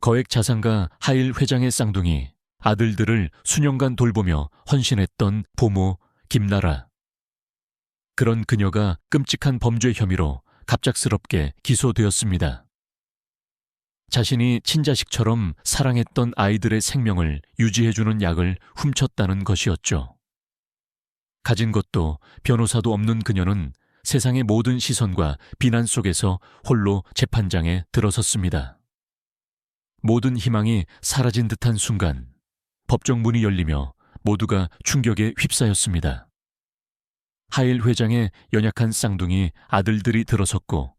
거액 자산가 하일 회장의 쌍둥이 아들들을 수년간 돌보며 헌신했던 보모 김나라. 그런 그녀가 끔찍한 범죄 혐의로 갑작스럽게 기소되었습니다. 자신이 친자식처럼 사랑했던 아이들의 생명을 유지해주는 약을 훔쳤다는 것이었죠. 가진 것도 변호사도 없는 그녀는 세상의 모든 시선과 비난 속에서 홀로 재판장에 들어섰습니다. 모든 희망이 사라진 듯한 순간 법정 문이 열리며 모두가 충격에 휩싸였습니다. 하일 회장의 연약한 쌍둥이 아들들이 들어섰고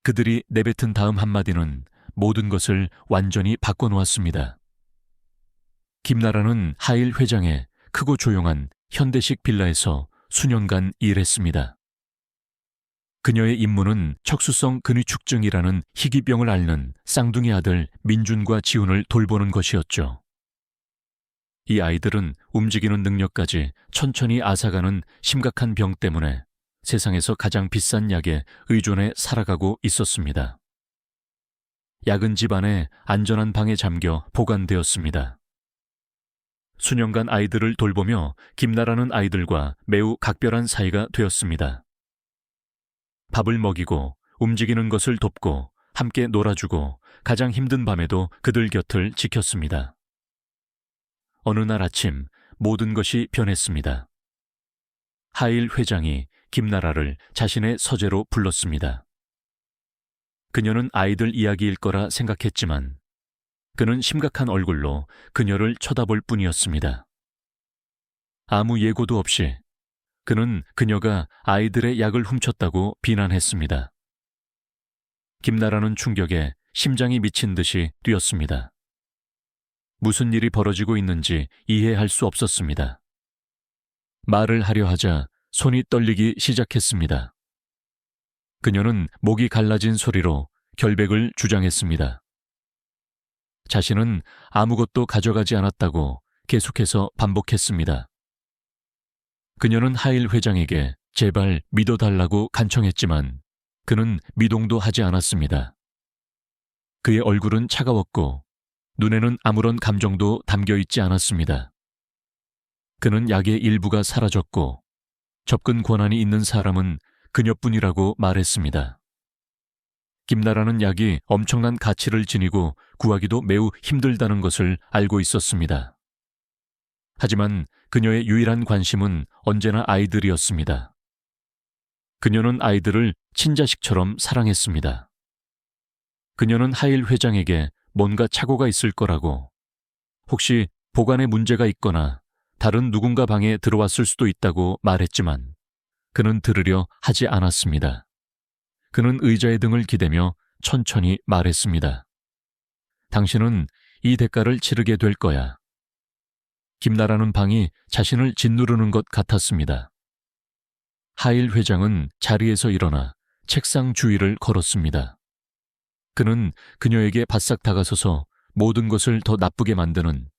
그들이 내뱉은 다음 한마디는 모든 것을 완전히 바꿔놓았습니다. 김나라는 하일 회장의 크고 조용한 현대식 빌라에서 수년간 일했습니다. 그녀의 임무는 척수성 근위축증이라는 희귀병을 앓는 쌍둥이 아들 민준과 지훈을 돌보는 것이었죠. 이 아이들은 움직이는 능력까지 천천히 앗아가는 심각한 병 때문에 세상에서 가장 비싼 약에 의존해 살아가고 있었습니다. 약은 집안의 안전한 방에 잠겨 보관되었습니다. 수년간 아이들을 돌보며 김나라는 아이들과 매우 각별한 사이가 되었습니다. 밥을 먹이고 움직이는 것을 돕고 함께 놀아주고 가장 힘든 밤에도 그들 곁을 지켰습니다. 어느 날 아침 모든 것이 변했습니다. 하일 회장이 김나라를 자신의 서재로 불렀습니다. 그녀는 아이들 이야기일 거라 생각했지만 그는 심각한 얼굴로 그녀를 쳐다볼 뿐이었습니다. 아무 예고도 없이 그는 그녀가 아이들의 약을 훔쳤다고 비난했습니다. 김나라는 충격에 심장이 미친 듯이 뛰었습니다. 무슨 일이 벌어지고 있는지 이해할 수 없었습니다. 말을 하려 하자 손이 떨리기 시작했습니다. 그녀는 목이 갈라진 소리로 결백을 주장했습니다. 자신은 아무것도 가져가지 않았다고 계속해서 반복했습니다. 그녀는 하일 회장에게 제발 믿어달라고 간청했지만 그는 미동도 하지 않았습니다. 그의 얼굴은 차가웠고 눈에는 아무런 감정도 담겨 있지 않았습니다. 그는 약의 일부가 사라졌고 접근 권한이 있는 사람은 그녀뿐이라고 말했습니다. 김나라는 약이 엄청난 가치를 지니고 구하기도 매우 힘들다는 것을 알고 있었습니다. 하지만 그녀의 유일한 관심은 언제나 아이들이었습니다. 그녀는 아이들을 친자식처럼 사랑했습니다. 그녀는 하일 회장에게 뭔가 착오가 있을 거라고, 혹시 보관에 문제가 있거나 다른 누군가 방에 들어왔을 수도 있다고 말했지만 그는 들으려 하지 않았습니다. 그는 의자의 등을 기대며 천천히 말했습니다. 당신은 이 대가를 치르게 될 거야. 김나라는 방이 자신을 짓누르는 것 같았습니다. 하일 회장은 자리에서 일어나 책상 주위를 걸었습니다. 그는 그녀에게 바싹 다가서서 모든 것을 더 나쁘게 만드는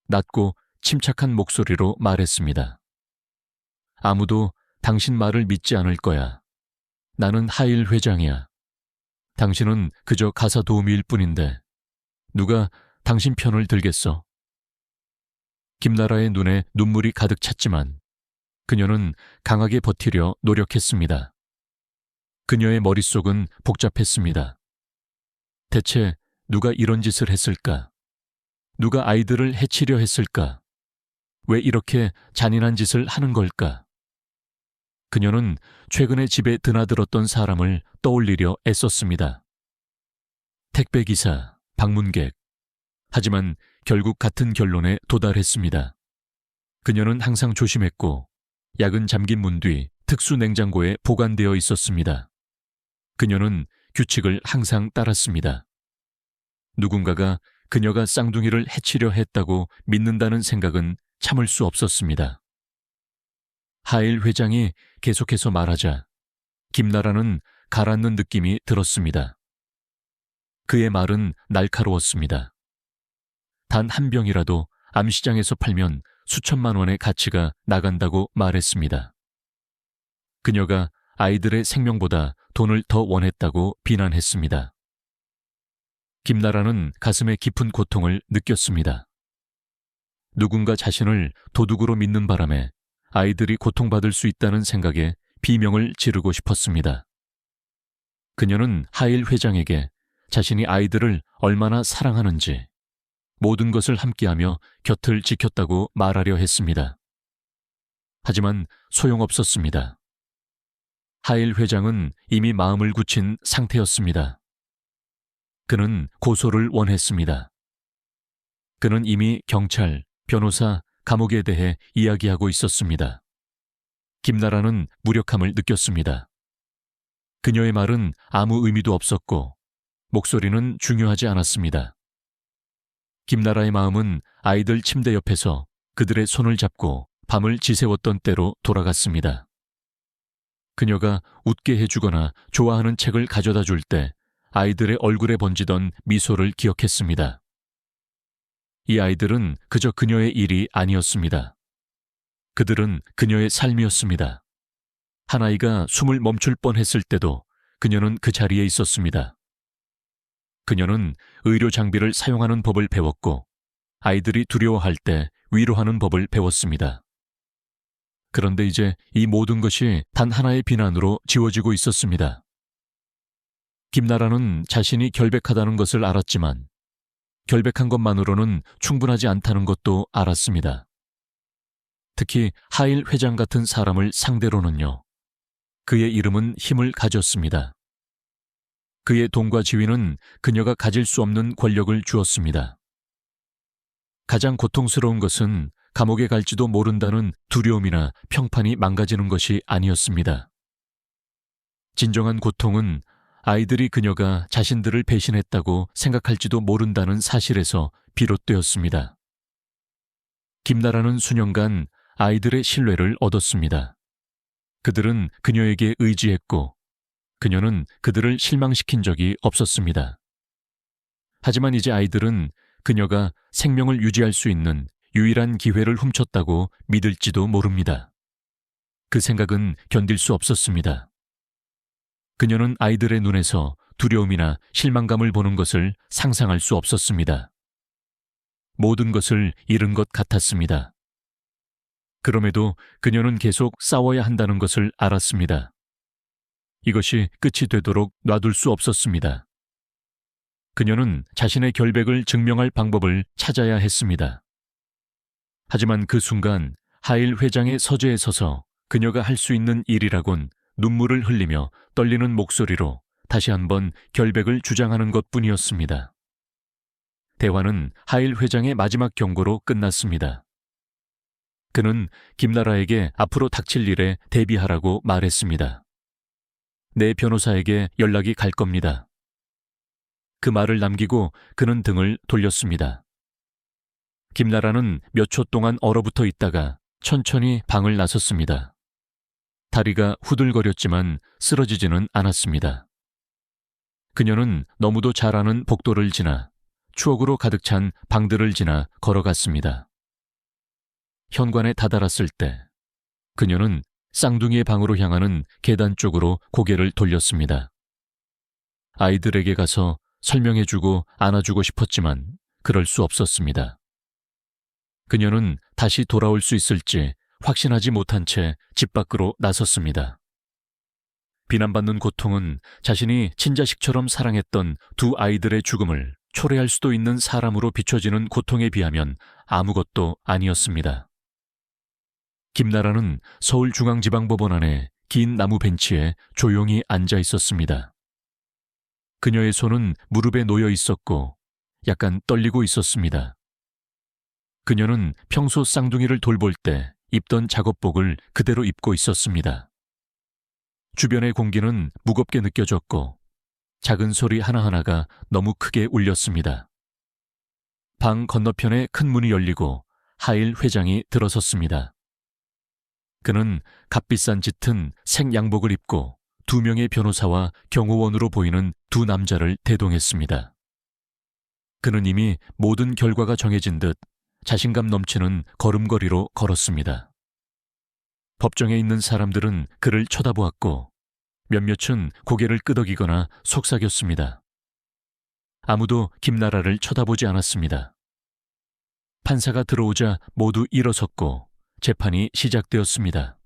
낮고 침착한 목소리로 말했습니다. 아무도 당신 말을 믿지 않을 거야. 나는 하일 회장이야. 당신은 그저 가사 도우미일 뿐인데 누가 당신 편을 들겠어? 김나라의 눈에 눈물이 가득 찼지만 그녀는 강하게 버티려 노력했습니다. 그녀의 머릿속은 복잡했습니다. 대체 누가 이런 짓을 했을까? 누가 아이들을 해치려 했을까? 왜 이렇게 잔인한 짓을 하는 걸까? 그녀는 최근에 집에 드나들었던 사람을 떠올리려 애썼습니다. 택배기사, 방문객. 하지만 결국 같은 결론에 도달했습니다. 그녀는 항상 조심했고 약은 잠긴 문 뒤 특수 냉장고에 보관되어 있었습니다. 그녀는 규칙을 항상 따랐습니다. 누군가가 그녀가 쌍둥이를 해치려 했다고 믿는다는 생각은 참을 수 없었습니다. 하일 회장이 계속해서 말하자 김나라는 가라앉는 느낌이 들었습니다. 그의 말은 날카로웠습니다. 단 한 병이라도 암시장에서 팔면 수천만 원의 가치가 나간다고 말했습니다. 그녀가 아이들의 생명보다 돈을 더 원했다고 비난했습니다. 김나라는 가슴에 깊은 고통을 느꼈습니다. 누군가 자신을 도둑으로 믿는 바람에 아이들이 고통받을 수 있다는 생각에 비명을 지르고 싶었습니다. 그녀는 하일 회장에게 자신이 아이들을 얼마나 사랑하는지, 모든 것을 함께하며 곁을 지켰다고 말하려 했습니다. 하지만 소용없었습니다. 하일 회장은 이미 마음을 굳힌 상태였습니다. 그는 고소를 원했습니다. 그는 이미 경찰, 변호사, 감옥에 대해 이야기하고 있었습니다. 김나라는 무력함을 느꼈습니다. 그녀의 말은 아무 의미도 없었고 목소리는 중요하지 않았습니다. 김나라의 마음은 아이들 침대 옆에서 그들의 손을 잡고 밤을 지새웠던 때로 돌아갔습니다. 그녀가 웃게 해주거나 좋아하는 책을 가져다 줄 때 아이들의 얼굴에 번지던 미소를 기억했습니다. 이 아이들은 그저 그녀의 일이 아니었습니다. 그들은 그녀의 삶이었습니다. 한 아이가 숨을 멈출 뻔했을 때도 그녀는 그 자리에 있었습니다. 그녀는 의료 장비를 사용하는 법을 배웠고 아이들이 두려워할 때 위로하는 법을 배웠습니다. 그런데 이제 이 모든 것이 단 하나의 비난으로 지워지고 있었습니다. 김나라는 자신이 결백하다는 것을 알았지만 결백한 것만으로는 충분하지 않다는 것도 알았습니다. 특히 하일 회장 같은 사람을 상대로는요. 그의 이름은 힘을 가졌습니다. 그의 돈과 지위는 그녀가 가질 수 없는 권력을 주었습니다. 가장 고통스러운 것은 감옥에 갈지도 모른다는 두려움이나 평판이 망가지는 것이 아니었습니다. 진정한 고통은 아이들이 그녀가 자신들을 배신했다고 생각할지도 모른다는 사실에서 비롯되었습니다. 김나라는 수년간 아이들의 신뢰를 얻었습니다. 그들은 그녀에게 의지했고 그녀는 그들을 실망시킨 적이 없었습니다. 하지만 이제 아이들은 그녀가 생명을 유지할 수 있는 유일한 기회를 훔쳤다고 믿을지도 모릅니다. 그 생각은 견딜 수 없었습니다. 그녀는 아이들의 눈에서 두려움이나 실망감을 보는 것을 상상할 수 없었습니다. 모든 것을 잃은 것 같았습니다. 그럼에도 그녀는 계속 싸워야 한다는 것을 알았습니다. 이것이 끝이 되도록 놔둘 수 없었습니다. 그녀는 자신의 결백을 증명할 방법을 찾아야 했습니다. 하지만 그 순간 하일 회장의 서재에 서서 그녀가 할 수 있는 일이라곤 눈물을 흘리며 떨리는 목소리로 다시 한번 결백을 주장하는 것뿐이었습니다. 대화는 하일 회장의 마지막 경고로 끝났습니다. 그는 김나라에게 앞으로 닥칠 일에 대비하라고 말했습니다. 내 변호사에게 연락이 갈 겁니다. 그 말을 남기고 그는 등을 돌렸습니다. 김나라는 몇 초 동안 얼어붙어 있다가 천천히 방을 나섰습니다. 다리가 후들거렸지만 쓰러지지는 않았습니다. 그녀는 너무도 잘 아는 복도를 지나 추억으로 가득 찬 방들을 지나 걸어갔습니다. 현관에 다다랐을 때 그녀는 쌍둥이의 방으로 향하는 계단 쪽으로 고개를 돌렸습니다. 아이들에게 가서 설명해주고 안아주고 싶었지만 그럴 수 없었습니다. 그녀는 다시 돌아올 수 있을지 확신하지 못한 채 집 밖으로 나섰습니다. 비난받는 고통은 자신이 친자식처럼 사랑했던 두 아이들의 죽음을 초래할 수도 있는 사람으로 비춰지는 고통에 비하면 아무것도 아니었습니다. 김나라는 서울중앙지방법원 안에 긴 나무 벤치에 조용히 앉아 있었습니다. 그녀의 손은 무릎에 놓여 있었고 약간 떨리고 있었습니다. 그녀는 평소 쌍둥이를 돌볼 때 입던 작업복을 그대로 입고 있었습니다. 주변의 공기는 무겁게 느껴졌고 작은 소리 하나하나가 너무 크게 울렸습니다. 방 건너편에 큰 문이 열리고 하일 회장이 들어섰습니다. 그는 값비싼 짙은 색 양복을 입고 두 명의 변호사와 경호원으로 보이는 두 남자를 대동했습니다. 그는 이미 모든 결과가 정해진 듯 자신감 넘치는 걸음걸이로 걸었습니다. 법정에 있는 사람들은 그를 쳐다보았고 몇몇은 고개를 끄덕이거나 속삭였습니다. 아무도 김나라를 쳐다보지 않았습니다. 판사가 들어오자 모두 일어섰고 재판이 시작되었습니다.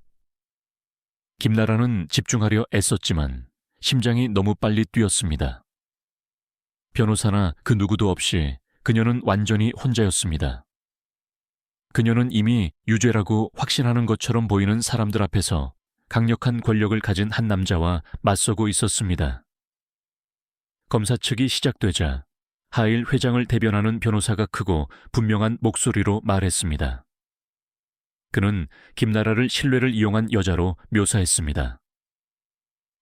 김나라는 집중하려 애썼지만 심장이 너무 빨리 뛰었습니다. 변호사나 그 누구도 없이 그녀는 완전히 혼자였습니다. 그녀는 이미 유죄라고 확신하는 것처럼 보이는 사람들 앞에서 강력한 권력을 가진 한 남자와 맞서고 있었습니다. 검사 측이 시작되자 하일 회장을 대변하는 변호사가 크고 분명한 목소리로 말했습니다. 그는 김나라를 신뢰를 이용한 여자로 묘사했습니다.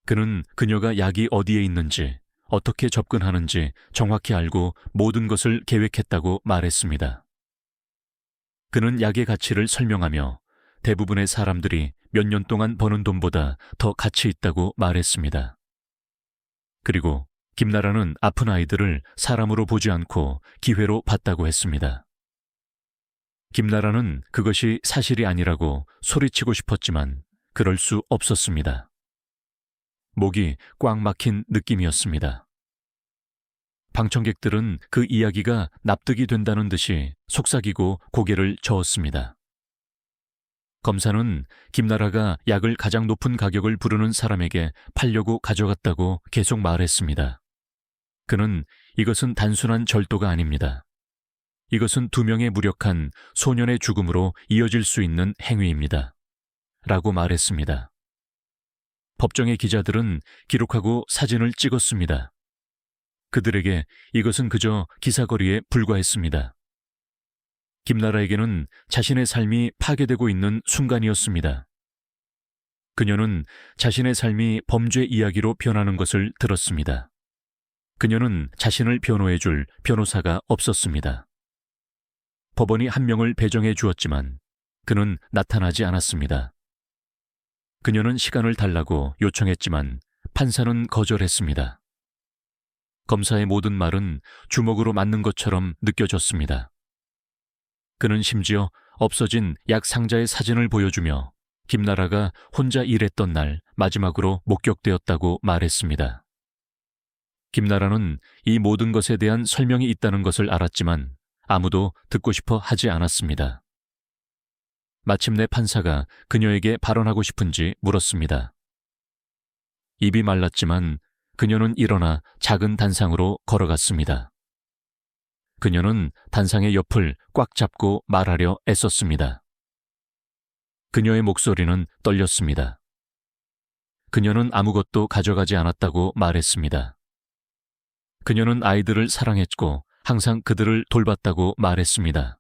그는 그녀가 약이 어디에 있는지, 어떻게 접근하는지 정확히 알고 모든 것을 계획했다고 말했습니다. 그는 약의 가치를 설명하며 대부분의 사람들이 몇 년 동안 버는 돈보다 더 가치 있다고 말했습니다. 그리고 김나라는 아픈 아이들을 사람으로 보지 않고 기회로 봤다고 했습니다. 김나라는 그것이 사실이 아니라고 소리치고 싶었지만 그럴 수 없었습니다. 목이 꽉 막힌 느낌이었습니다. 방청객들은 그 이야기가 납득이 된다는 듯이 속삭이고 고개를 저었습니다. 검사는 김나라가 약을 가장 높은 가격을 부르는 사람에게 팔려고 가져갔다고 계속 말했습니다. 그는 이것은 단순한 절도가 아닙니다. 이것은 2명의 무력한 소년의 죽음으로 이어질 수 있는 행위입니다. 라고 말했습니다. 법정의 기자들은 기록하고 사진을 찍었습니다. 그들에게 이것은 그저 기사거리에 불과했습니다. 김나라에게는 자신의 삶이 파괴되고 있는 순간이었습니다. 그녀는 자신의 삶이 범죄 이야기로 변하는 것을 들었습니다. 그녀는 자신을 변호해줄 변호사가 없었습니다. 법원이 한 명을 배정해 주었지만 그는 나타나지 않았습니다. 그녀는 시간을 달라고 요청했지만 판사는 거절했습니다. 검사의 모든 말은 주먹으로 맞는 것처럼 느껴졌습니다. 그는 심지어 없어진 약 상자의 사진을 보여주며 김나라가 혼자 일했던 날 마지막으로 목격되었다고 말했습니다. 김나라는 이 모든 것에 대한 설명이 있다는 것을 알았지만 아무도 듣고 싶어 하지 않았습니다. 마침내 판사가 그녀에게 발언하고 싶은지 물었습니다. 입이 말랐지만 그녀는 일어나 작은 단상으로 걸어갔습니다. 그녀는 단상의 옆을 꽉 잡고 말하려 애썼습니다. 그녀의 목소리는 떨렸습니다. 그녀는 아무것도 가져가지 않았다고 말했습니다. 그녀는 아이들을 사랑했고 항상 그들을 돌봤다고 말했습니다.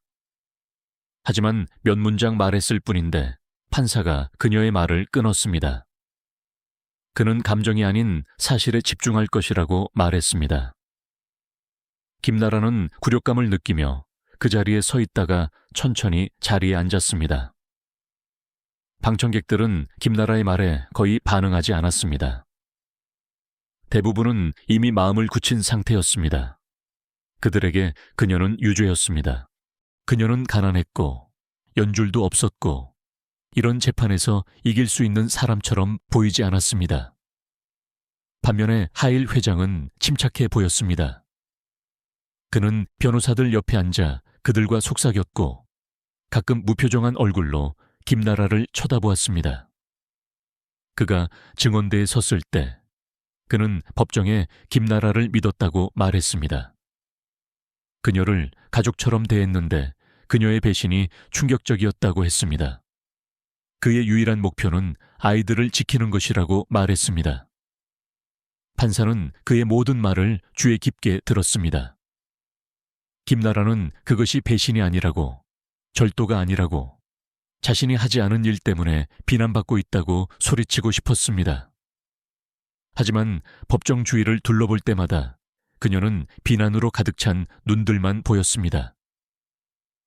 하지만 몇 문장 말했을 뿐인데 판사가 그녀의 말을 끊었습니다. 그는 감정이 아닌 사실에 집중할 것이라고 말했습니다. 김나라는 굴욕감을 느끼며 그 자리에 서 있다가 천천히 자리에 앉았습니다. 방청객들은 김나라의 말에 거의 반응하지 않았습니다. 대부분은 이미 마음을 굳힌 상태였습니다. 그들에게 그녀는 유죄였습니다. 그녀는 가난했고 연줄도 없었고 이런 재판에서 이길 수 있는 사람처럼 보이지 않았습니다. 반면에 하일 회장은 침착해 보였습니다. 그는 변호사들 옆에 앉아 그들과 속삭였고 가끔 무표정한 얼굴로 김나라를 쳐다보았습니다. 그가 증언대에 섰을 때 그는 법정에 김나라를 믿었다고 말했습니다. 그녀를 가족처럼 대했는데 그녀의 배신이 충격적이었다고 했습니다. 그의 유일한 목표는 아이들을 지키는 것이라고 말했습니다. 판사는 그의 모든 말을 귀에 깊게 들었습니다. 김나라는 그것이 배신이 아니라고, 절도가 아니라고, 자신이 하지 않은 일 때문에 비난받고 있다고 소리치고 싶었습니다. 하지만 법정 주위를 둘러볼 때마다 그녀는 비난으로 가득 찬 눈들만 보였습니다.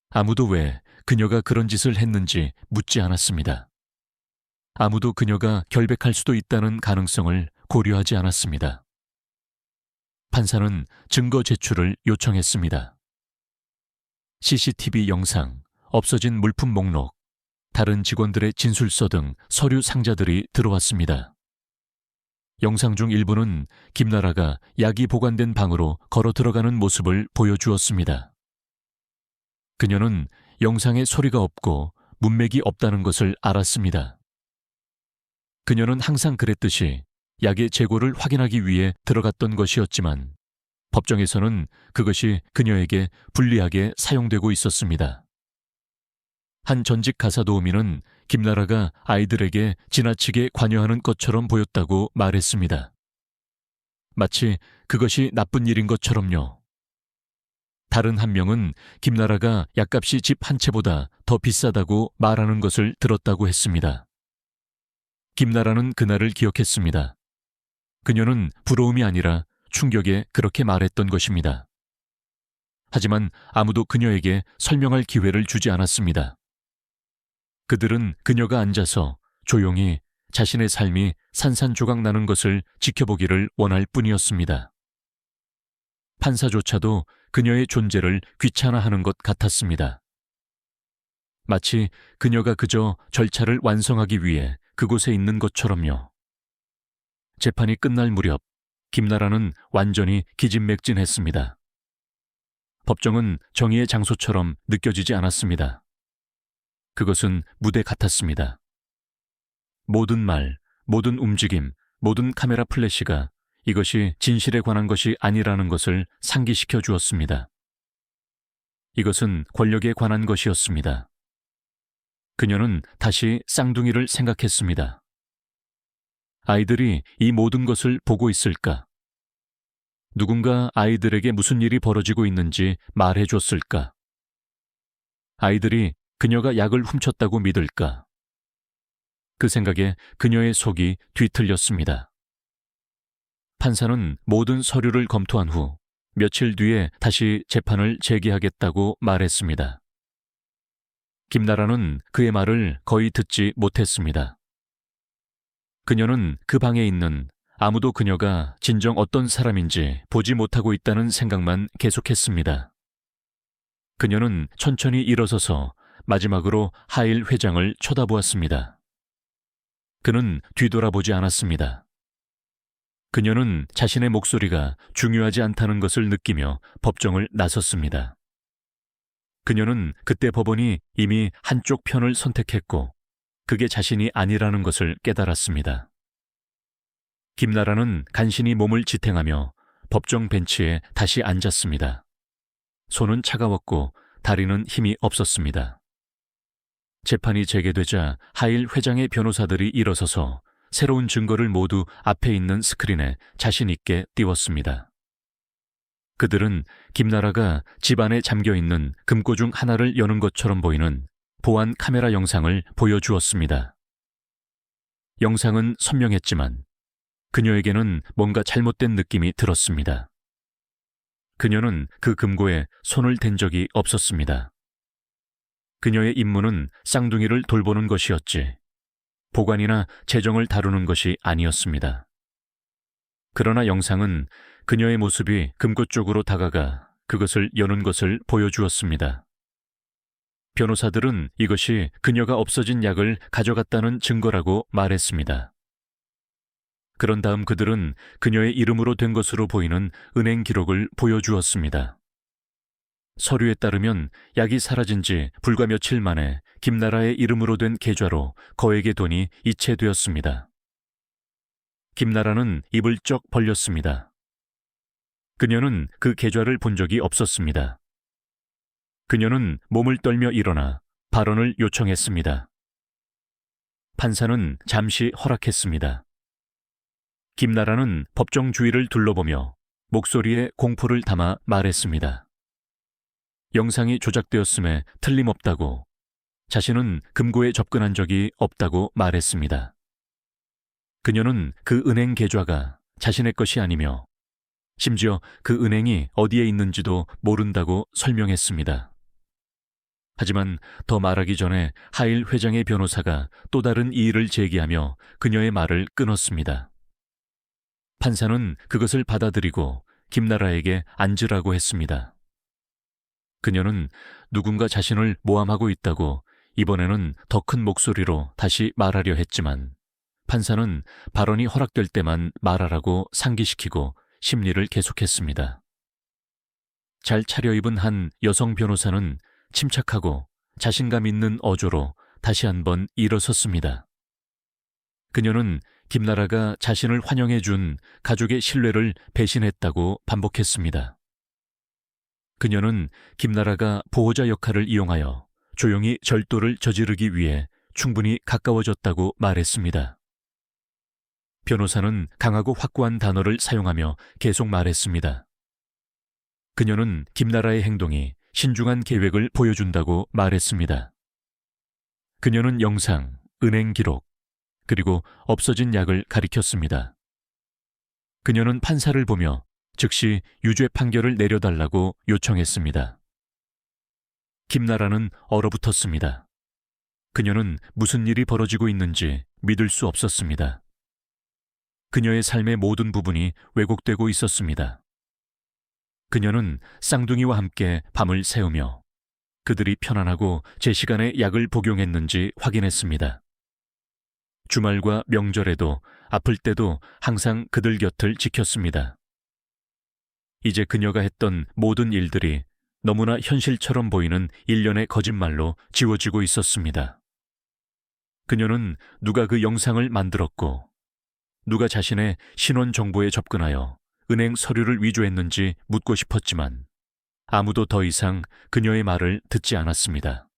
아무도 왜 그녀가 그런 짓을 했는지 묻지 않았습니다. 아무도 그녀가 결백할 수도 있다는 가능성을 고려하지 않았습니다. 판사는 증거 제출을 요청했습니다. CCTV 영상, 없어진 물품 목록, 다른 직원들의 진술서 등 서류 상자들이 들어왔습니다. 영상 중 일부는 김나라가 약이 보관된 방으로 걸어 들어가는 모습을 보여주었습니다. 그녀는 영상에 소리가 없고 문맥이 없다는 것을 알았습니다. 그녀는 항상 그랬듯이 약의 재고를 확인하기 위해 들어갔던 것이었지만 법정에서는 그것이 그녀에게 불리하게 사용되고 있었습니다. 한 전직 가사도우미는 김나라가 아이들에게 지나치게 관여하는 것처럼 보였다고 말했습니다. 마치 그것이 나쁜 일인 것처럼요. 다른 한 명은 김나라가 약값이 집 한 채보다 더 비싸다고 말하는 것을 들었다고 했습니다. 김나라는 그날을 기억했습니다. 그녀는 부러움이 아니라 충격에 그렇게 말했던 것입니다. 하지만 아무도 그녀에게 설명할 기회를 주지 않았습니다. 그들은 그녀가 앉아서 조용히 자신의 삶이 산산조각 나는 것을 지켜보기를 원할 뿐이었습니다. 판사조차도 그녀의 존재를 귀찮아하는 것 같았습니다. 마치 그녀가 그저 절차를 완성하기 위해 그곳에 있는 것처럼요. 재판이 끝날 무렵 김나라는 완전히 기진맥진했습니다. 법정은 정의의 장소처럼 느껴지지 않았습니다. 그것은 무대 같았습니다. 모든 말, 모든 움직임, 모든 카메라 플래시가 이것이 진실에 관한 것이 아니라는 것을 상기시켜 주었습니다. 이것은 권력에 관한 것이었습니다. 그녀는 다시 쌍둥이를 생각했습니다. 아이들이 이 모든 것을 보고 있을까? 누군가 아이들에게 무슨 일이 벌어지고 있는지 말해줬을까? 아이들이 그녀가 약을 훔쳤다고 믿을까? 그 생각에 그녀의 속이 뒤틀렸습니다. 판사는 모든 서류를 검토한 후 며칠 뒤에 다시 재판을 재개하겠다고 말했습니다. 김나라는 그의 말을 거의 듣지 못했습니다. 그녀는 그 방에 있는 아무도 그녀가 진정 어떤 사람인지 보지 못하고 있다는 생각만 계속했습니다. 그녀는 천천히 일어서서 마지막으로 하일 회장을 쳐다보았습니다. 그는 뒤돌아보지 않았습니다. 그녀는 자신의 목소리가 중요하지 않다는 것을 느끼며 법정을 나섰습니다. 그녀는 그때 법원이 이미 한쪽 편을 선택했고 그게 자신이 아니라는 것을 깨달았습니다. 김나라는 간신히 몸을 지탱하며 법정 벤치에 다시 앉았습니다. 손은 차가웠고 다리는 힘이 없었습니다. 재판이 재개되자 하일 회장의 변호사들이 일어서서 새로운 증거를 모두 앞에 있는 스크린에 자신 있게 띄웠습니다. 그들은 김나라가 집안에 잠겨있는 금고 중 하나를 여는 것처럼 보이는 보안 카메라 영상을 보여주었습니다. 영상은 선명했지만 그녀에게는 뭔가 잘못된 느낌이 들었습니다. 그녀는 그 금고에 손을 댄 적이 없었습니다. 그녀의 임무는 쌍둥이를 돌보는 것이었지 보관이나 재정을 다루는 것이 아니었습니다. 그러나 영상은 그녀의 모습이 금고 쪽으로 다가가 그것을 여는 것을 보여주었습니다. 변호사들은 이것이 그녀가 없어진 약을 가져갔다는 증거라고 말했습니다. 그런 다음 그들은 그녀의 이름으로 된 것으로 보이는 은행 기록을 보여주었습니다. 서류에 따르면 약이 사라진 지 불과 며칠 만에 김나라의 이름으로 된 계좌로 거액의 돈이 이체되었습니다. 김나라는 입을 쩍 벌렸습니다. 그녀는 그 계좌를 본 적이 없었습니다. 그녀는 몸을 떨며 일어나 발언을 요청했습니다. 판사는 잠시 허락했습니다. 김나라는 법정 주위를 둘러보며 목소리에 공포를 담아 말했습니다. 영상이 조작되었음에 틀림없다고, 자신은 금고에 접근한 적이 없다고 말했습니다. 그녀는 그 은행 계좌가 자신의 것이 아니며 심지어 그 은행이 어디에 있는지도 모른다고 설명했습니다. 하지만 더 말하기 전에 하일 회장의 변호사가 또 다른 이의를 제기하며 그녀의 말을 끊었습니다. 판사는 그것을 받아들이고 김나라에게 앉으라고 했습니다. 그녀는 누군가 자신을 모함하고 있다고 이번에는 더 큰 목소리로 다시 말하려 했지만 판사는 발언이 허락될 때만 말하라고 상기시키고 심리를 계속했습니다. 잘 차려입은 한 여성 변호사는 침착하고 자신감 있는 어조로 다시 한번 일어섰습니다. 그녀는 김나라가 자신을 환영해 준 가족의 신뢰를 배신했다고 반복했습니다. 그녀는 김나라가 보호자 역할을 이용하여 조용히 절도를 저지르기 위해 충분히 가까워졌다고 말했습니다. 변호사는 강하고 확고한 단어를 사용하며 계속 말했습니다. 그녀는 김나라의 행동이 신중한 계획을 보여준다고 말했습니다. 그녀는 영상, 은행 기록, 그리고 없어진 약을 가리켰습니다. 그녀는 판사를 보며 즉시 유죄 판결을 내려달라고 요청했습니다. 김나라는 얼어붙었습니다. 그녀는 무슨 일이 벌어지고 있는지 믿을 수 없었습니다. 그녀의 삶의 모든 부분이 왜곡되고 있었습니다. 그녀는 쌍둥이와 함께 밤을 새우며 그들이 편안하고 제 시간에 약을 복용했는지 확인했습니다. 주말과 명절에도 아플 때도 항상 그들 곁을 지켰습니다. 이제 그녀가 했던 모든 일들이 너무나 현실처럼 보이는 일련의 거짓말로 지워지고 있었습니다. 그녀는 누가 그 영상을 만들었고 누가 자신의 신원 정보에 접근하여 은행 서류를 위조했는지 묻고 싶었지만 아무도 더 이상 그녀의 말을 듣지 않았습니다.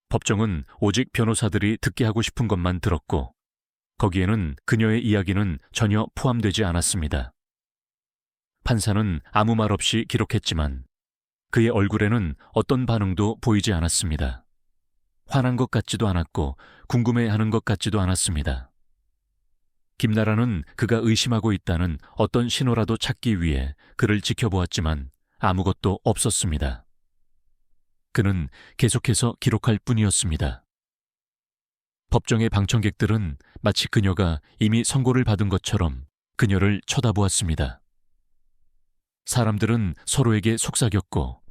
법정은 오직 변호사들이 듣게 하고 싶은 것만 들었고 거기에는 그녀의 이야기는 전혀 포함되지 않았습니다. 판사는 아무 말 없이 기록했지만 그의 얼굴에는 어떤 반응도 보이지 않았습니다. 화난 것 같지도 않았고 궁금해하는 것 같지도 않았습니다. 김나라는 그가 의심하고 있다는 어떤 신호라도 찾기 위해 그를 지켜보았지만 아무것도 없었습니다. 그는 계속해서 기록할 뿐이었습니다. 법정의 방청객들은 마치 그녀가 이미 선고를 받은 것처럼 그녀를 쳐다보았습니다. 사람들은 서로에게 속삭였고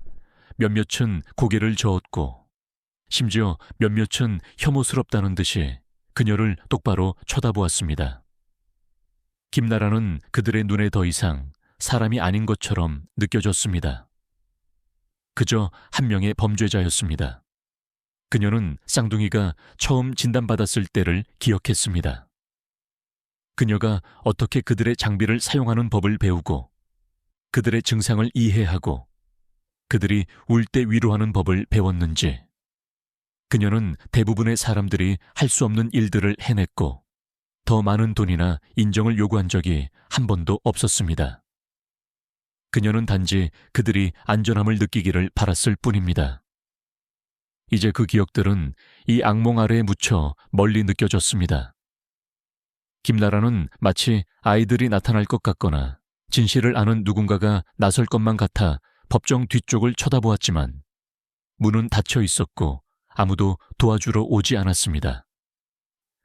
몇몇은 고개를 저었고 심지어 몇몇은 혐오스럽다는 듯이 그녀를 똑바로 쳐다보았습니다. 김나라는 그들의 눈에 더 이상 사람이 아닌 것처럼 느껴졌습니다. 그저 한 명의 범죄자였습니다. 그녀는 쌍둥이가 처음 진단받았을 때를 기억했습니다. 그녀가 어떻게 그들의 장비를 사용하는 법을 배우고 그들의 증상을 이해하고 그들이 울 때 위로하는 법을 배웠는지 그녀는 대부분의 사람들이 할 수 없는 일들을 해냈고 더 많은 돈이나 인정을 요구한 적이 한 번도 없었습니다. 그녀는 단지 그들이 안전함을 느끼기를 바랐을 뿐입니다. 이제 그 기억들은 이 악몽 아래에 묻혀 멀리 느껴졌습니다. 김나라는 마치 아이들이 나타날 것 같거나 진실을 아는 누군가가 나설 것만 같아 법정 뒤쪽을 쳐다보았지만 문은 닫혀 있었고 아무도 도와주러 오지 않았습니다.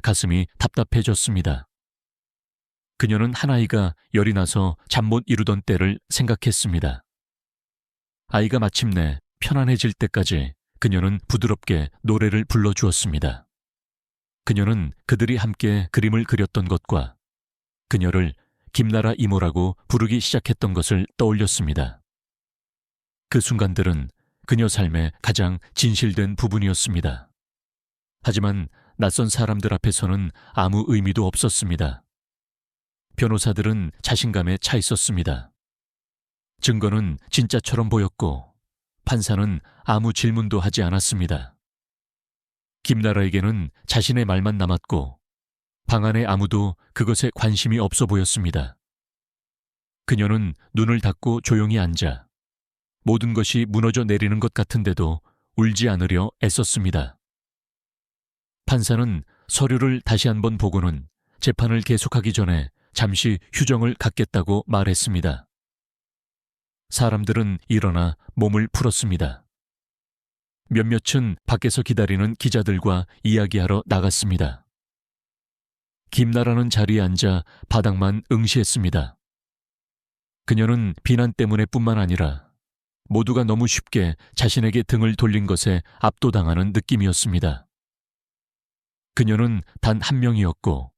가슴이 답답해졌습니다. 그녀는 한 아이가 열이 나서 잠 못 이루던 때를 생각했습니다. 아이가 마침내 편안해질 때까지 그녀는 부드럽게 노래를 불러주었습니다. 그녀는 그들이 함께 그림을 그렸던 것과 그녀를 김나라 이모라고 부르기 시작했던 것을 떠올렸습니다. 그 순간들은 그녀 삶의 가장 진실된 부분이었습니다. 하지만 낯선 사람들 앞에서는 아무 의미도 없었습니다. 변호사들은 자신감에 차 있었습니다. 증거는 진짜처럼 보였고 판사는 아무 질문도 하지 않았습니다. 김나라에게는 자신의 말만 남았고 방 안에 아무도 그것에 관심이 없어 보였습니다. 그녀는 눈을 닫고 조용히 앉아 모든 것이 무너져 내리는 것 같은데도 울지 않으려 애썼습니다. 판사는 서류를 다시 한번 보고는 재판을 계속하기 전에 잠시 휴정을 갖겠다고 말했습니다. 사람들은 일어나 몸을 풀었습니다. 몇몇은 밖에서 기다리는 기자들과 이야기하러 나갔습니다. 김나라는 자리에 앉아 바닥만 응시했습니다. 그녀는 비난 때문에 뿐만 아니라 모두가 너무 쉽게 자신에게 등을 돌린 것에 압도당하는 느낌이었습니다. 그녀는 단 한 명이었고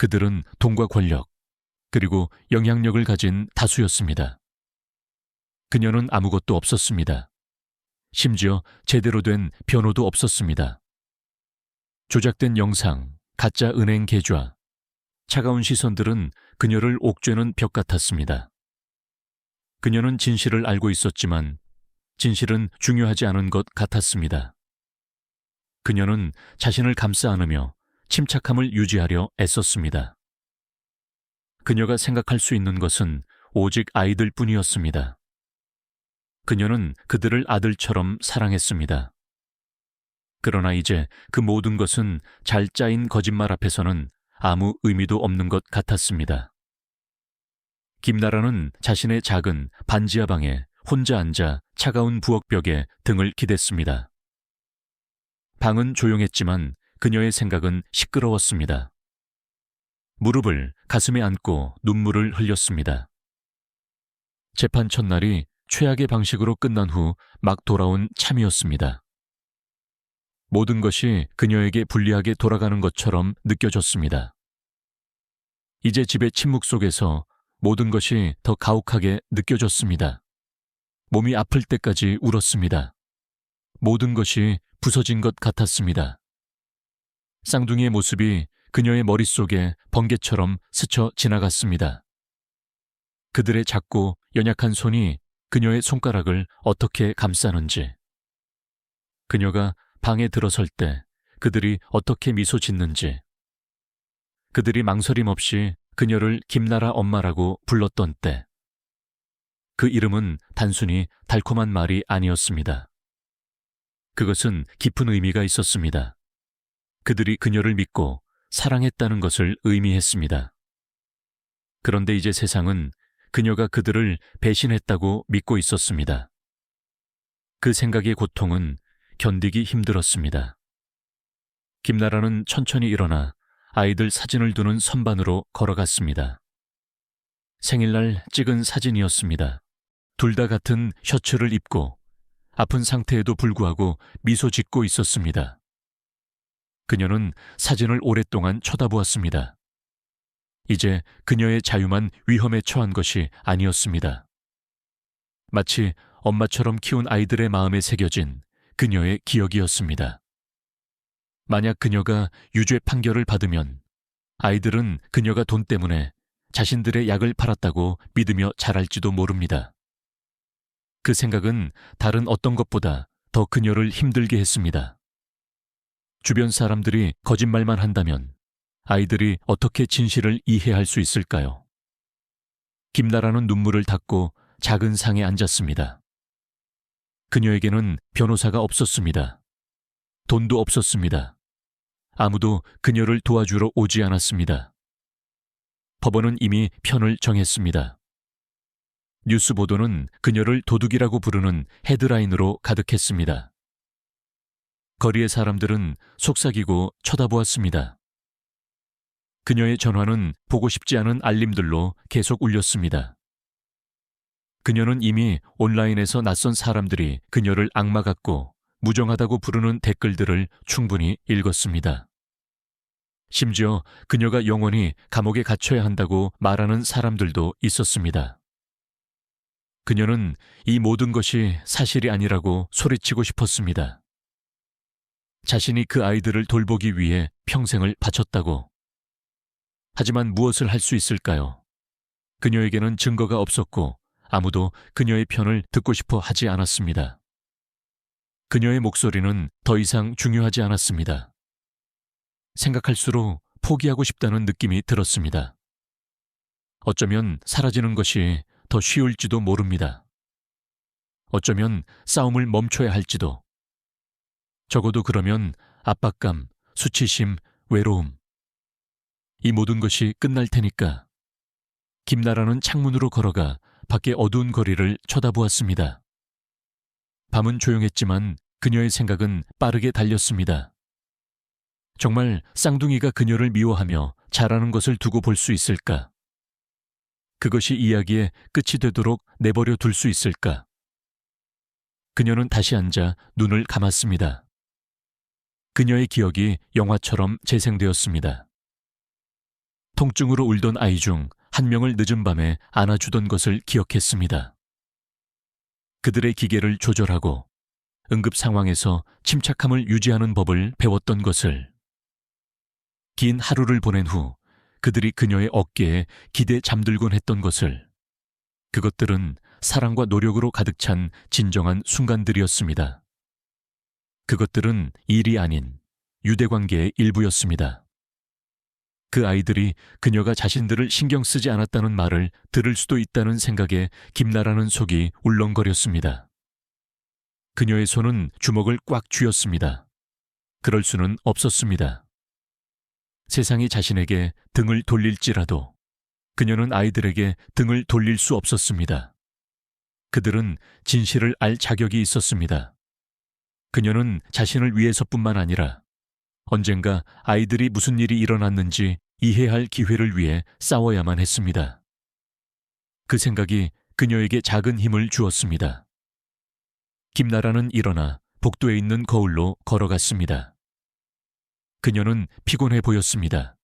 그들은 돈과 권력, 그리고 영향력을 가진 다수였습니다. 그녀는 아무것도 없었습니다. 심지어 제대로 된 변호도 없었습니다. 조작된 영상, 가짜 은행 계좌, 차가운 시선들은 그녀를 옥죄는 벽 같았습니다. 그녀는 진실을 알고 있었지만 진실은 중요하지 않은 것 같았습니다. 그녀는 자신을 감싸 안으며 침착함을 유지하려 애썼습니다. 그녀가 생각할 수 있는 것은 오직 아이들 뿐이었습니다. 그녀는 그들을 아들처럼 사랑했습니다. 그러나 이제 그 모든 것은 잘 짜인 거짓말 앞에서는 아무 의미도 없는 것 같았습니다. 김나라는 자신의 작은 반지하 방에 혼자 앉아 차가운 부엌벽에 등을 기댔습니다. 방은 조용했지만 그녀의 생각은 시끄러웠습니다. 무릎을 가슴에 안고 눈물을 흘렸습니다. 재판 첫날이 최악의 방식으로 끝난 후 막 돌아온 참이었습니다. 모든 것이 그녀에게 불리하게 돌아가는 것처럼 느껴졌습니다. 이제 집의 침묵 속에서 모든 것이 더 가혹하게 느껴졌습니다. 몸이 아플 때까지 울었습니다. 모든 것이 부서진 것 같았습니다. 쌍둥이의 모습이 그녀의 머릿속에 번개처럼 스쳐 지나갔습니다. 그들의 작고 연약한 손이 그녀의 손가락을 어떻게 감싸는지, 그녀가 방에 들어설 때 그들이 어떻게 미소 짓는지, 그들이 망설임 없이 그녀를 김나라 엄마라고 불렀던 때, 그 이름은 단순히 달콤한 말이 아니었습니다. 그것은 깊은 의미가 있었습니다. 그들이 그녀를 믿고 사랑했다는 것을 의미했습니다. 그런데 이제 세상은 그녀가 그들을 배신했다고 믿고 있었습니다. 그 생각의 고통은 견디기 힘들었습니다. 김나라는 천천히 일어나 아이들 사진을 두는 선반으로 걸어갔습니다. 생일날 찍은 사진이었습니다. 둘 다 같은 셔츠를 입고 아픈 상태에도 불구하고 미소 짓고 있었습니다. 그녀는 사진을 오랫동안 쳐다보았습니다. 이제 그녀의 자유만 위험에 처한 것이 아니었습니다. 마치 엄마처럼 키운 아이들의 마음에 새겨진 그녀의 기억이었습니다. 만약 그녀가 유죄 판결을 받으면 아이들은 그녀가 돈 때문에 자신들의 약을 팔았다고 믿으며 자랄지도 모릅니다. 그 생각은 다른 어떤 것보다 더 그녀를 힘들게 했습니다. 주변 사람들이 거짓말만 한다면 아이들이 어떻게 진실을 이해할 수 있을까요? 김나라는 눈물을 닦고 작은 상에 앉았습니다. 그녀에게는 변호사가 없었습니다. 돈도 없었습니다. 아무도 그녀를 도와주러 오지 않았습니다. 법원은 이미 편을 정했습니다. 뉴스 보도는 그녀를 도둑이라고 부르는 헤드라인으로 가득했습니다. 거리의 사람들은 속삭이고 쳐다보았습니다. 그녀의 전화는 보고 싶지 않은 알림들로 계속 울렸습니다. 그녀는 이미 온라인에서 낯선 사람들이 그녀를 악마 같고 무정하다고 부르는 댓글들을 충분히 읽었습니다. 심지어 그녀가 영원히 감옥에 갇혀야 한다고 말하는 사람들도 있었습니다. 그녀는 이 모든 것이 사실이 아니라고 소리치고 싶었습니다. 자신이 그 아이들을 돌보기 위해 평생을 바쳤다고. 하지만 무엇을 할 수 있을까요? 그녀에게는 증거가 없었고 아무도 그녀의 편을 듣고 싶어 하지 않았습니다. 그녀의 목소리는 더 이상 중요하지 않았습니다. 생각할수록 포기하고 싶다는 느낌이 들었습니다. 어쩌면 사라지는 것이 더 쉬울지도 모릅니다. 어쩌면 싸움을 멈춰야 할지도. 적어도 그러면 압박감, 수치심, 외로움. 이 모든 것이 끝날 테니까. 김나라는 창문으로 걸어가 밖의 어두운 거리를 쳐다보았습니다. 밤은 조용했지만 그녀의 생각은 빠르게 달렸습니다. 정말 쌍둥이가 그녀를 미워하며 잘하는 것을 두고 볼 수 있을까? 그것이 이야기의 끝이 되도록 내버려 둘 수 있을까? 그녀는 다시 앉아 눈을 감았습니다. 그녀의 기억이 영화처럼 재생되었습니다. 통증으로 울던 아이 중 한 명을 늦은 밤에 안아주던 것을 기억했습니다. 그들의 기계를 조절하고 응급 상황에서 침착함을 유지하는 법을 배웠던 것을. 긴 하루를 보낸 후 그들이 그녀의 어깨에 기대 잠들곤 했던 것을. 그것들은 사랑과 노력으로 가득 찬 진정한 순간들이었습니다. 그것들은 일이 아닌 유대관계의 일부였습니다. 그 아이들이 그녀가 자신들을 신경 쓰지 않았다는 말을 들을 수도 있다는 생각에 김나라는 속이 울렁거렸습니다. 그녀의 손은 주먹을 꽉 쥐었습니다. 그럴 수는 없었습니다. 세상이 자신에게 등을 돌릴지라도 그녀는 아이들에게 등을 돌릴 수 없었습니다. 그들은 진실을 알 자격이 있었습니다. 그녀는 자신을 위해서뿐만 아니라 언젠가 아이들이 무슨 일이 일어났는지 이해할 기회를 위해 싸워야만 했습니다. 그 생각이 그녀에게 작은 힘을 주었습니다. 김나라는 일어나 복도에 있는 거울로 걸어갔습니다. 그녀는 피곤해 보였습니다.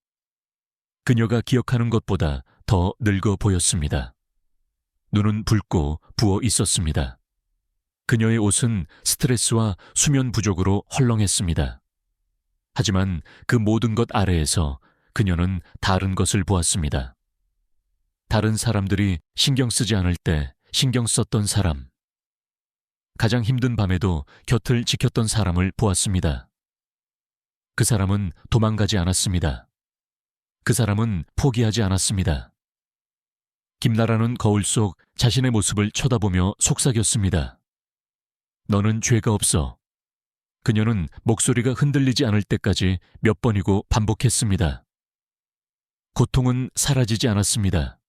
그녀가 기억하는 것보다 더 늙어 보였습니다. 눈은 붉고 부어 있었습니다. 그녀의 옷은 스트레스와 수면 부족으로 헐렁했습니다. 하지만 그 모든 것 아래에서 그녀는 다른 것을 보았습니다. 다른 사람들이 신경 쓰지 않을 때 신경 썼던 사람. 가장 힘든 밤에도 곁을 지켰던 사람을 보았습니다. 그 사람은 도망가지 않았습니다. 그 사람은 포기하지 않았습니다. 김나라는 거울 속 자신의 모습을 쳐다보며 속삭였습니다. 너는 죄가 없어. 그녀는 목소리가 흔들리지 않을 때까지 몇 번이고 반복했습니다. 고통은 사라지지 않았습니다.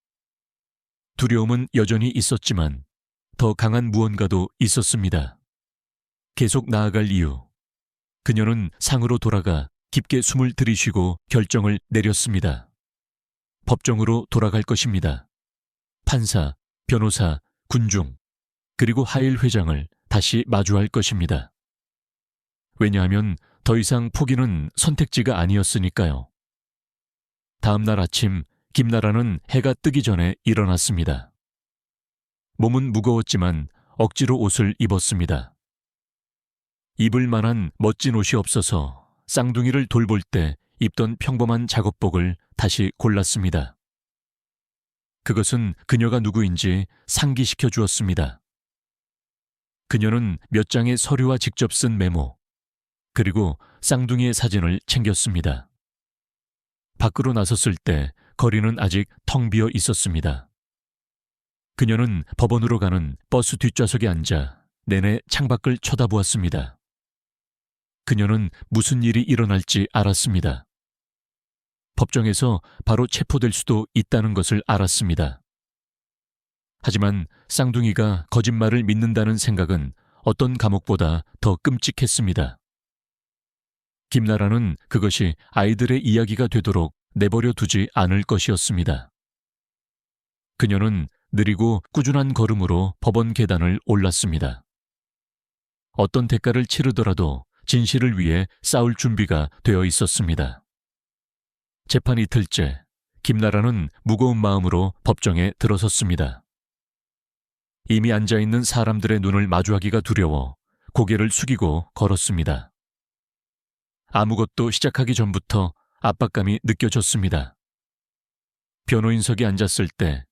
두려움은 여전히 있었지만 더 강한 무언가도 있었습니다. 계속 나아갈 이유. 그녀는 상으로 돌아가 깊게 숨을 들이쉬고 결정을 내렸습니다. 법정으로 돌아갈 것입니다. 판사, 변호사, 군중, 그리고 하일 회장을 다시 마주할 것입니다. 왜냐하면 더 이상 포기는 선택지가 아니었으니까요. 다음 날 아침 김나라는 해가 뜨기 전에 일어났습니다. 몸은 무거웠지만 억지로 옷을 입었습니다. 입을 만한 멋진 옷이 없어서 쌍둥이를 돌볼 때 입던 평범한 작업복을 다시 골랐습니다. 그것은 그녀가 누구인지 상기시켜 주었습니다. 그녀는 몇 장의 서류와 직접 쓴 메모, 그리고 쌍둥이의 사진을 챙겼습니다. 밖으로 나섰을 때 거리는 아직 텅 비어 있었습니다. 그녀는 법원으로 가는 버스 뒷좌석에 앉아 내내 창밖을 쳐다보았습니다. 그녀는 무슨 일이 일어날지 알았습니다. 법정에서 바로 체포될 수도 있다는 것을 알았습니다. 하지만 쌍둥이가 거짓말을 믿는다는 생각은 어떤 감옥보다 더 끔찍했습니다. 김나라는 그것이 아이들의 이야기가 되도록 내버려 두지 않을 것이었습니다. 그녀는 느리고 꾸준한 걸음으로 법원 계단을 올랐습니다. 어떤 대가를 치르더라도 진실을 위해 싸울 준비가 되어 있었습니다. 재판 이틀째, 김나라는 무거운 마음으로 법정에 들어섰습니다. 이미 앉아있는 사람들의 눈을 마주하기가 두려워 고개를 숙이고 걸었습니다. 아무것도 시작하기 전부터 압박감이 느껴졌습니다. 변호인석에 앉았을 때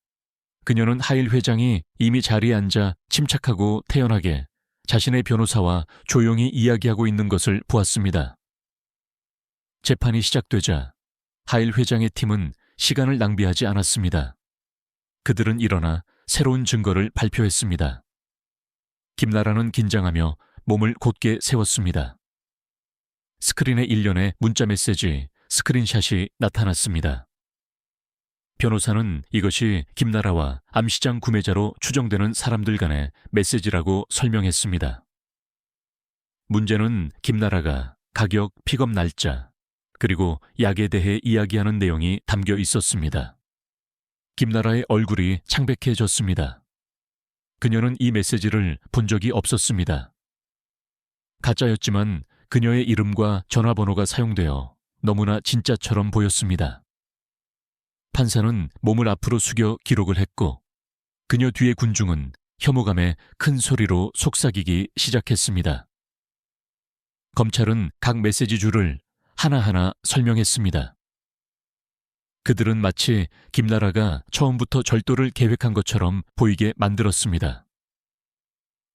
그녀는 하일 회장이 이미 자리에 앉아 침착하고 태연하게 자신의 변호사와 조용히 이야기하고 있는 것을 보았습니다. 재판이 시작되자 하일 회장의 팀은 시간을 낭비하지 않았습니다. 그들은 일어나 새로운 증거를 발표했습니다. 김나라는 긴장하며 몸을 곧게 세웠습니다. 스크린의 일련의 문자 메시지, 스크린샷이 나타났습니다. 변호사는 이것이 김나라와 암시장 구매자로 추정되는 사람들 간의 메시지라고 설명했습니다. 문제는 김나라가 가격, 픽업 날짜, 그리고 약에 대해 이야기하는 내용이 담겨 있었습니다. 김나라의 얼굴이 창백해졌습니다. 그녀는 이 메시지를 본 적이 없었습니다. 가짜였지만 그녀의 이름과 전화번호가 사용되어 너무나 진짜처럼 보였습니다. 판사는 몸을 앞으로 숙여 기록을 했고 그녀 뒤의 군중은 혐오감에 큰 소리로 속삭이기 시작했습니다. 검찰은 각 메시지줄을 하나하나 설명했습니다. 그들은 마치 김나라가 처음부터 절도를 계획한 것처럼 보이게 만들었습니다.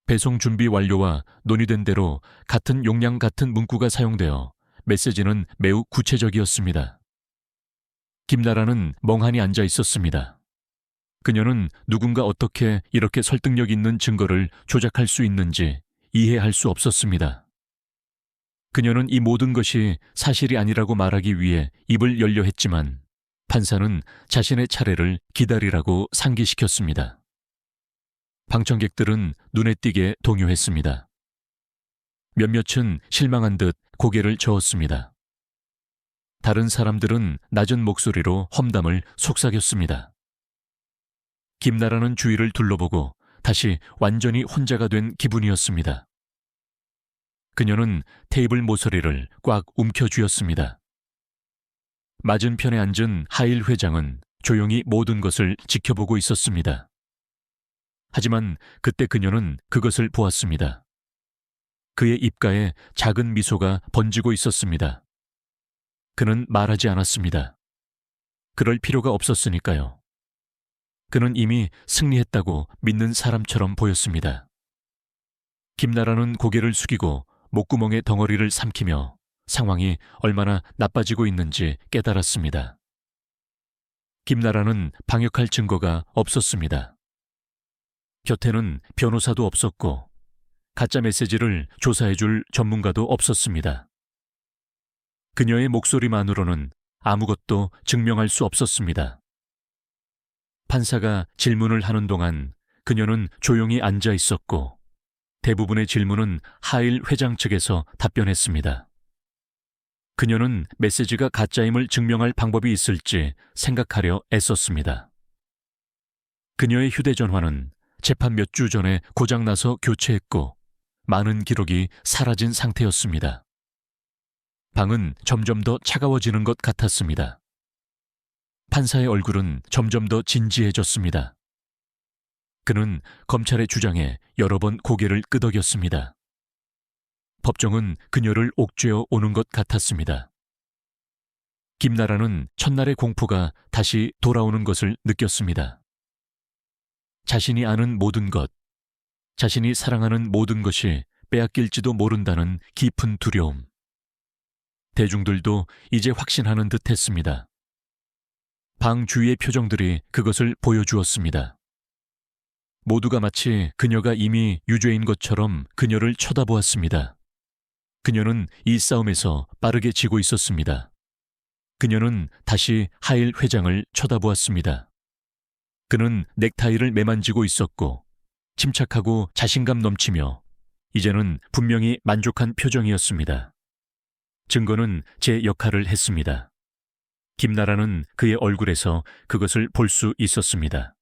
배송 준비 완료와 논의된 대로 같은 용량 같은 문구가 사용되어 메시지는 매우 구체적이었습니다. 김나라는 멍하니 앉아 있었습니다. 그녀는 누군가 어떻게 이렇게 설득력 있는 증거를 조작할 수 있는지 이해할 수 없었습니다. 그녀는 이 모든 것이 사실이 아니라고 말하기 위해 입을 열려 했지만 판사는 자신의 차례를 기다리라고 상기시켰습니다. 방청객들은 눈에 띄게 동요했습니다. 몇몇은 실망한 듯 고개를 저었습니다. 다른 사람들은 낮은 목소리로 험담을 속삭였습니다. 김나라는 주위를 둘러보고 다시 완전히 혼자가 된 기분이었습니다. 그녀는 테이블 모서리를 꽉 움켜쥐었습니다. 맞은편에 앉은 하일 회장은 조용히 모든 것을 지켜보고 있었습니다. 하지만 그때 그녀는 그것을 보았습니다. 그의 입가에 작은 미소가 번지고 있었습니다. 그는 말하지 않았습니다. 그럴 필요가 없었으니까요. 그는 이미 승리했다고 믿는 사람처럼 보였습니다. 김나라는 고개를 숙이고 목구멍에 덩어리를 삼키며 상황이 얼마나 나빠지고 있는지 깨달았습니다. 김나라는 방역할 증거가 없었습니다. 곁에는 변호사도 없었고 가짜 메시지를 조사해줄 전문가도 없었습니다. 그녀의 목소리만으로는 아무것도 증명할 수 없었습니다. 판사가 질문을 하는 동안 그녀는 조용히 앉아 있었고 대부분의 질문은 하일 회장 측에서 답변했습니다. 그녀는 메시지가 가짜임을 증명할 방법이 있을지 생각하려 애썼습니다. 그녀의 휴대전화는 재판 몇 주 전에 고장나서 교체했고 많은 기록이 사라진 상태였습니다. 방은 점점 더 차가워지는 것 같았습니다. 판사의 얼굴은 점점 더 진지해졌습니다. 그는 검찰의 주장에 여러 번 고개를 끄덕였습니다. 법정은 그녀를 옥죄어 오는 것 같았습니다. 김나라는 첫날의 공포가 다시 돌아오는 것을 느꼈습니다. 자신이 아는 모든 것, 자신이 사랑하는 모든 것이 빼앗길지도 모른다는 깊은 두려움. 대중들도 이제 확신하는 듯 했습니다. 방 주위의 표정들이 그것을 보여주었습니다. 모두가 마치 그녀가 이미 유죄인 것처럼 그녀를 쳐다보았습니다. 그녀는 이 싸움에서 빠르게 지고 있었습니다. 그녀는 다시 하일 회장을 쳐다보았습니다. 그는 넥타이를 매만지고 있었고 침착하고 자신감 넘치며 이제는 분명히 만족한 표정이었습니다. 증거는 제 역할을 했습니다. 김나라는 그의 얼굴에서 그것을 볼 수 있었습니다.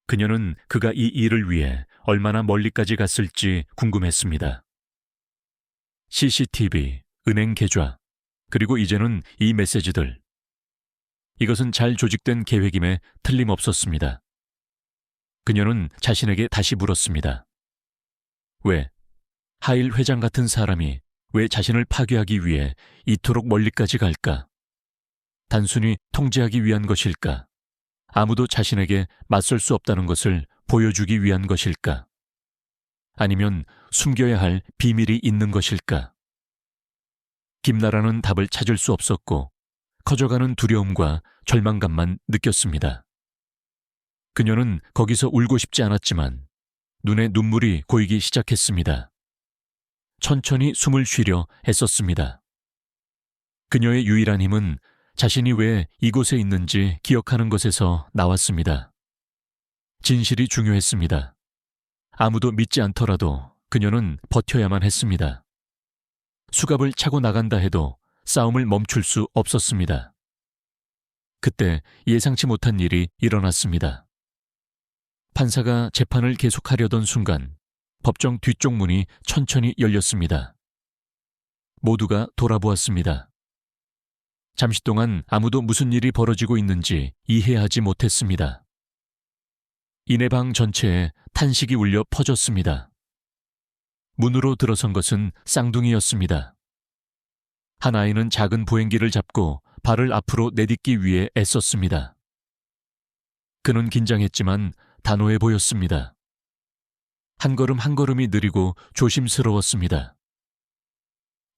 그녀는 그가 이 일을 위해 얼마나 멀리까지 갔을지 궁금했습니다. CCTV, 은행 계좌, 그리고 이제는 이 메시지들. 이것은 잘 조직된 계획임에 틀림없었습니다. 그녀는 자신에게 다시 물었습니다. 왜? 하일 회장 같은 사람이 왜 자신을 파괴하기 위해 이토록 멀리까지 갈까? 단순히 통제하기 위한 것일까? 아무도 자신에게 맞설 수 없다는 것을 보여주기 위한 것일까? 아니면 숨겨야 할 비밀이 있는 것일까? 김나라는 답을 찾을 수 없었고 커져가는 두려움과 절망감만 느꼈습니다. 그녀는 거기서 울고 싶지 않았지만 눈에 눈물이 고이기 시작했습니다. 천천히 숨을 쉬려 애썼습니다. 그녀의 유일한 힘은 자신이 왜 이곳에 있는지 기억하는 것에서 나왔습니다. 진실이 중요했습니다. 아무도 믿지 않더라도 그녀는 버텨야만 했습니다. 수갑을 차고 나간다 해도 싸움을 멈출 수 없었습니다. 그때 예상치 못한 일이 일어났습니다. 판사가 재판을 계속하려던 순간 법정 뒤쪽 문이 천천히 열렸습니다. 모두가 돌아보았습니다. 잠시 동안 아무도 무슨 일이 벌어지고 있는지 이해하지 못했습니다. 이내 방 전체에 탄식이 울려 퍼졌습니다. 문으로 들어선 것은 쌍둥이였습니다. 한 아이는 작은 보행기를 잡고 발을 앞으로 내딛기 위해 애썼습니다. 그는 긴장했지만 단호해 보였습니다. 한 걸음 한 걸음이 느리고 조심스러웠습니다.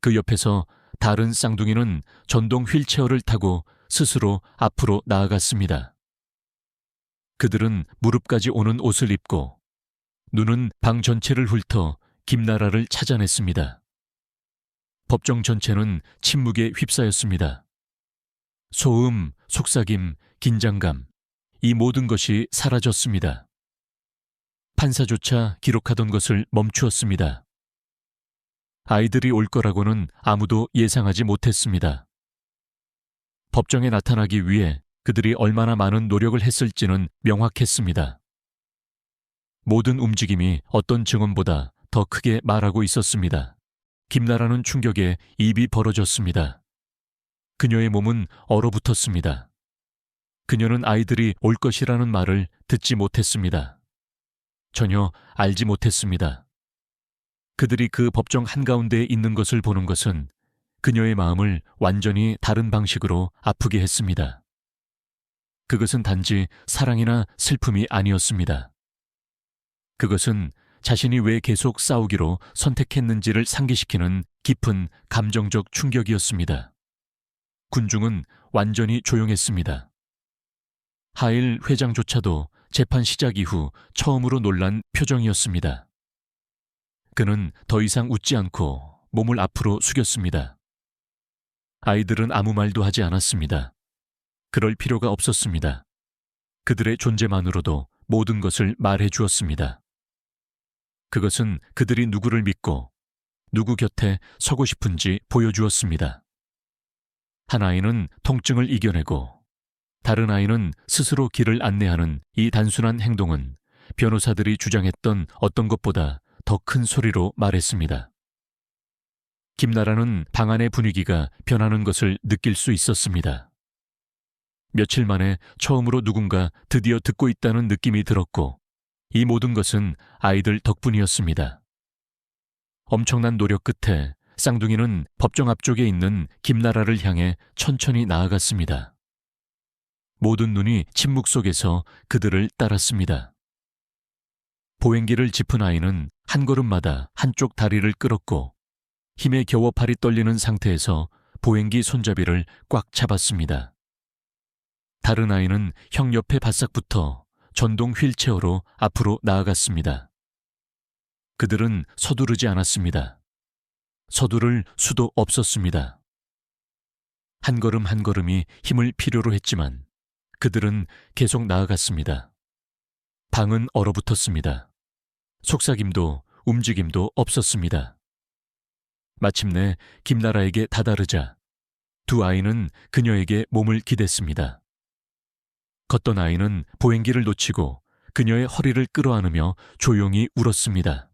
그 옆에서 다른 쌍둥이는 전동 휠체어를 타고 스스로 앞으로 나아갔습니다. 그들은 무릎까지 오는 옷을 입고 눈은 방 전체를 훑어 김나라를 찾아냈습니다. 법정 전체는 침묵에 휩싸였습니다. 소음, 속삭임, 긴장감, 이 모든 것이 사라졌습니다. 판사조차 기록하던 것을 멈추었습니다. 아이들이 올 거라고는 아무도 예상하지 못했습니다. 법정에 나타나기 위해 그들이 얼마나 많은 노력을 했을지는 명확했습니다. 모든 움직임이 어떤 증언보다 더 크게 말하고 있었습니다. 김나라는 충격에 입이 벌어졌습니다. 그녀의 몸은 얼어붙었습니다. 그녀는 아이들이 올 것이라는 말을 듣지 못했습니다. 전혀 알지 못했습니다. 그들이 그 법정 한가운데에 있는 것을 보는 것은 그녀의 마음을 완전히 다른 방식으로 아프게 했습니다. 그것은 단지 사랑이나 슬픔이 아니었습니다. 그것은 자신이 왜 계속 싸우기로 선택했는지를 상기시키는 깊은 감정적 충격이었습니다. 군중은 완전히 조용했습니다. 하일 회장조차도 재판 시작 이후 처음으로 놀란 표정이었습니다. 그는 더 이상 웃지 않고 몸을 앞으로 숙였습니다. 아이들은 아무 말도 하지 않았습니다. 그럴 필요가 없었습니다. 그들의 존재만으로도 모든 것을 말해 주었습니다. 그것은 그들이 누구를 믿고 누구 곁에 서고 싶은지 보여주었습니다. 한 아이는 통증을 이겨내고 다른 아이는 스스로 길을 안내하는 이 단순한 행동은 변호사들이 주장했던 어떤 것보다 더 큰 소리로 말했습니다. 김나라는 방 안의 분위기가 변하는 것을 느낄 수 있었습니다. 며칠 만에 처음으로 누군가 드디어 듣고 있다는 느낌이 들었고 이 모든 것은 아이들 덕분이었습니다. 엄청난 노력 끝에 쌍둥이는 법정 앞쪽에 있는 김나라를 향해 천천히 나아갔습니다. 모든 눈이 침묵 속에서 그들을 따랐습니다. 보행기를 짚은 아이는 한 걸음마다 한쪽 다리를 끌었고 힘에 겨워 팔이 떨리는 상태에서 보행기 손잡이를 꽉 잡았습니다. 다른 아이는 형 옆에 바싹 붙어 전동 휠체어로 앞으로 나아갔습니다. 그들은 서두르지 않았습니다. 서두를 수도 없었습니다. 한 걸음 한 걸음이 힘을 필요로 했지만 그들은 계속 나아갔습니다. 방은 얼어붙었습니다. 속삭임도 움직임도 없었습니다. 마침내 김나라에게 다다르자 두 아이는 그녀에게 몸을 기댔습니다. 걷던 아이는 보행기를 놓치고 그녀의 허리를 끌어안으며 조용히 울었습니다.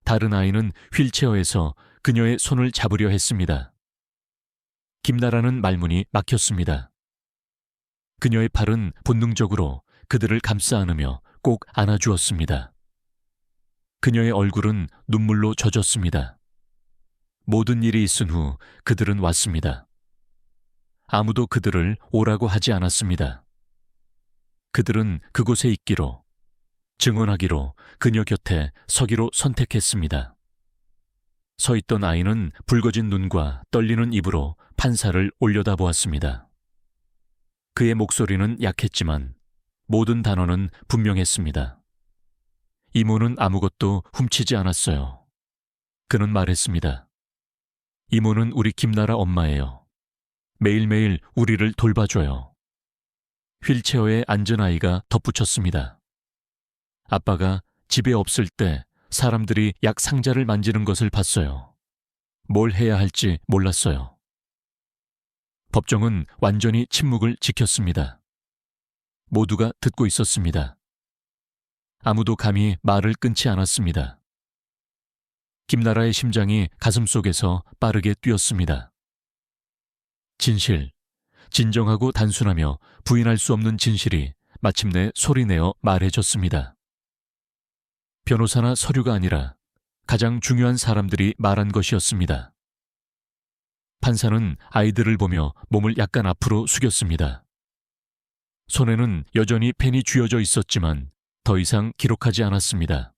다른 아이는 휠체어에서 그녀의 손을 잡으려 했습니다. 김나라는 말문이 막혔습니다. 그녀의 팔은 본능적으로 그들을 감싸 안으며 꼭 안아주었습니다. 그녀의 얼굴은 눈물로 젖었습니다. 모든 일이 있은 후 그들은 왔습니다. 아무도 그들을 오라고 하지 않았습니다. 그들은 그곳에 있기로, 증언하기로 그녀 곁에 서기로 선택했습니다. 서 있던 아이는 붉어진 눈과 떨리는 입으로 판사를 올려다보았습니다. 그의 목소리는 약했지만 모든 단어는 분명했습니다. 이모는 아무것도 훔치지 않았어요. 그는 말했습니다. 이모는 우리 김나라 엄마예요. 매일매일 우리를 돌봐줘요. 휠체어에 앉은 아이가 덧붙였습니다. 아빠가 집에 없을 때 사람들이 약 상자를 만지는 것을 봤어요. 뭘 해야 할지 몰랐어요. 법정은 완전히 침묵을 지켰습니다. 모두가 듣고 있었습니다. 아무도 감히 말을 끊지 않았습니다. 김나라의 심장이 가슴속에서 빠르게 뛰었습니다. 진실, 진정하고 단순하며 부인할 수 없는 진실이 마침내 소리내어 말해졌습니다. 변호사나 서류가 아니라 가장 중요한 사람들이 말한 것이었습니다. 판사는 아이들을 보며 몸을 약간 앞으로 숙였습니다. 손에는 여전히 펜이 쥐어져 있었지만 더 이상 기록하지 않았습니다.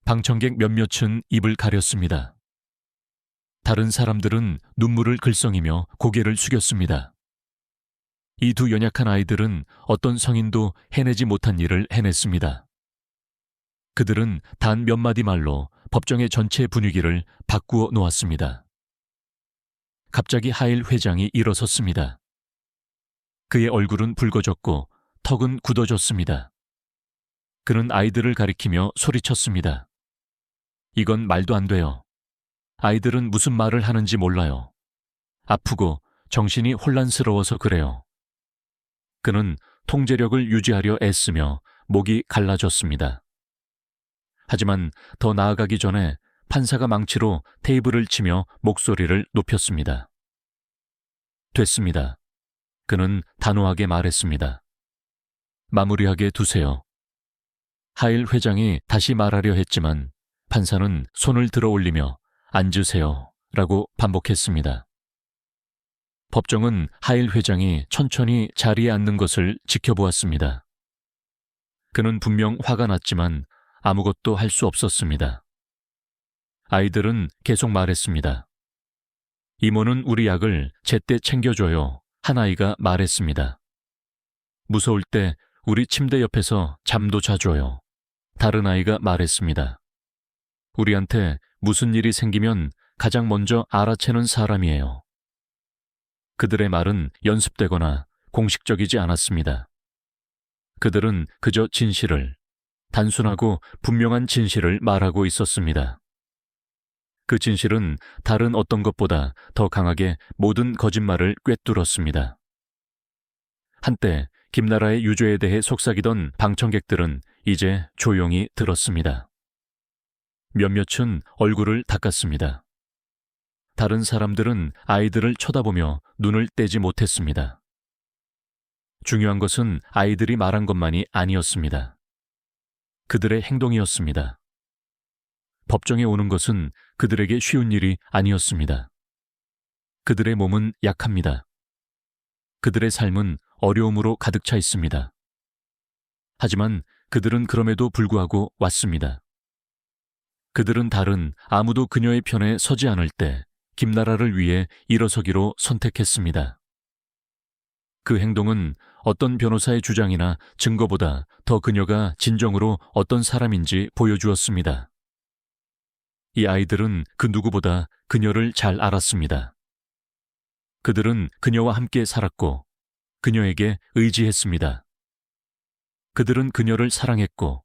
방청객 몇몇은 입을 가렸습니다. 다른 사람들은 눈물을 글썽이며 고개를 숙였습니다. 이 두 연약한 아이들은 어떤 성인도 해내지 못한 일을 해냈습니다. 그들은 단 몇 마디 말로 법정의 전체 분위기를 바꾸어 놓았습니다. 갑자기 하일 회장이 일어섰습니다. 그의 얼굴은 붉어졌고 턱은 굳어졌습니다. 그는 아이들을 가리키며 소리쳤습니다. 이건 말도 안 돼요. 아이들은 무슨 말을 하는지 몰라요. 아프고 정신이 혼란스러워서 그래요. 그는 통제력을 유지하려 애쓰며 목이 갈라졌습니다. 하지만 더 나아가기 전에 판사가 망치로 테이블을 치며 목소리를 높였습니다. 됐습니다. 그는 단호하게 말했습니다. 마무리하게 두세요. 하일 회장이 다시 말하려 했지만 판사는 손을 들어 올리며 앉으세요 라고 반복했습니다. 법정은 하일 회장이 천천히 자리에 앉는 것을 지켜보았습니다. 그는 분명 화가 났지만 아무것도 할 수 없었습니다. 아이들은 계속 말했습니다. 이모는 우리 약을 제때 챙겨줘요. 한 아이가 말했습니다. 무서울 때 우리 침대 옆에서 잠도 자줘요. 다른 아이가 말했습니다. 우리한테 무슨 일이 생기면 가장 먼저 알아채는 사람이에요. 그들의 말은 연습되거나 공식적이지 않았습니다. 그들은 그저 진실을, 단순하고 분명한 진실을 말하고 있었습니다. 그 진실은 다른 어떤 것보다 더 강하게 모든 거짓말을 꿰뚫었습니다. 한때 김나라의 유죄에 대해 속삭이던 방청객들은 이제 조용히 들었습니다. 몇몇은 얼굴을 닦았습니다. 다른 사람들은 아이들을 쳐다보며 눈을 떼지 못했습니다. 중요한 것은 아이들이 말한 것만이 아니었습니다. 그들의 행동이었습니다. 법정에 오는 것은 그들에게 쉬운 일이 아니었습니다. 그들의 몸은 약합니다. 그들의 삶은 어려움으로 가득 차 있습니다. 하지만 그들은 그럼에도 불구하고 왔습니다. 그들은 다른 아무도 그녀의 편에 서지 않을 때 김나라를 위해 일어서기로 선택했습니다. 그 행동은 어떤 변호사의 주장이나 증거보다 더 그녀가 진정으로 어떤 사람인지 보여주었습니다. 이 아이들은 그 누구보다 그녀를 잘 알았습니다. 그들은 그녀와 함께 살았고 그녀에게 의지했습니다. 그들은 그녀를 사랑했고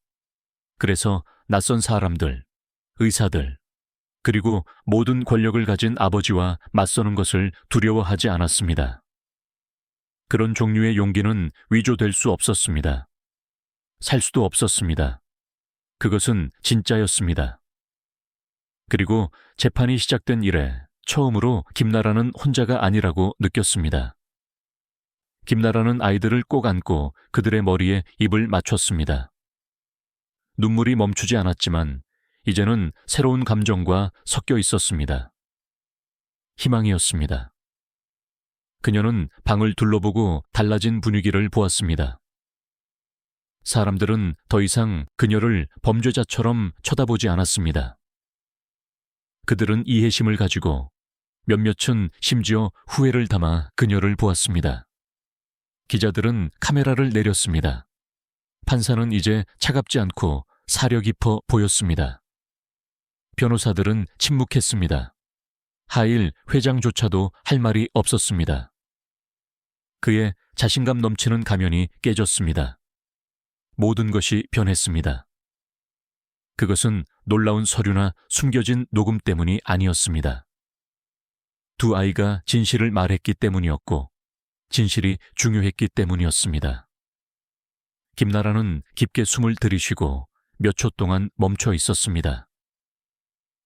그래서 낯선 사람들, 의사들, 그리고 모든 권력을 가진 아버지와 맞서는 것을 두려워하지 않았습니다. 그런 종류의 용기는 위조될 수 없었습니다. 살 수도 없었습니다. 그것은 진짜였습니다. 그리고 재판이 시작된 이래 처음으로 김나라는 혼자가 아니라고 느꼈습니다. 김나라는 아이들을 꼭 안고 그들의 머리에 입을 맞췄습니다. 눈물이 멈추지 않았지만 이제는 새로운 감정과 섞여 있었습니다. 희망이었습니다. 그녀는 방을 둘러보고 달라진 분위기를 보았습니다. 사람들은 더 이상 그녀를 범죄자처럼 쳐다보지 않았습니다. 그들은 이해심을 가지고 몇몇은 심지어 후회를 담아 그녀를 보았습니다. 기자들은 카메라를 내렸습니다. 판사는 이제 차갑지 않고 사려 깊어 보였습니다. 변호사들은 침묵했습니다. 하일 회장조차도 할 말이 없었습니다. 그의 자신감 넘치는 가면이 깨졌습니다. 모든 것이 변했습니다. 그것은 놀라운 서류나 숨겨진 녹음 때문이 아니었습니다. 두 아이가 진실을 말했기 때문이었고 진실이 중요했기 때문이었습니다. 김나라는 깊게 숨을 들이쉬고 몇 초 동안 멈춰 있었습니다.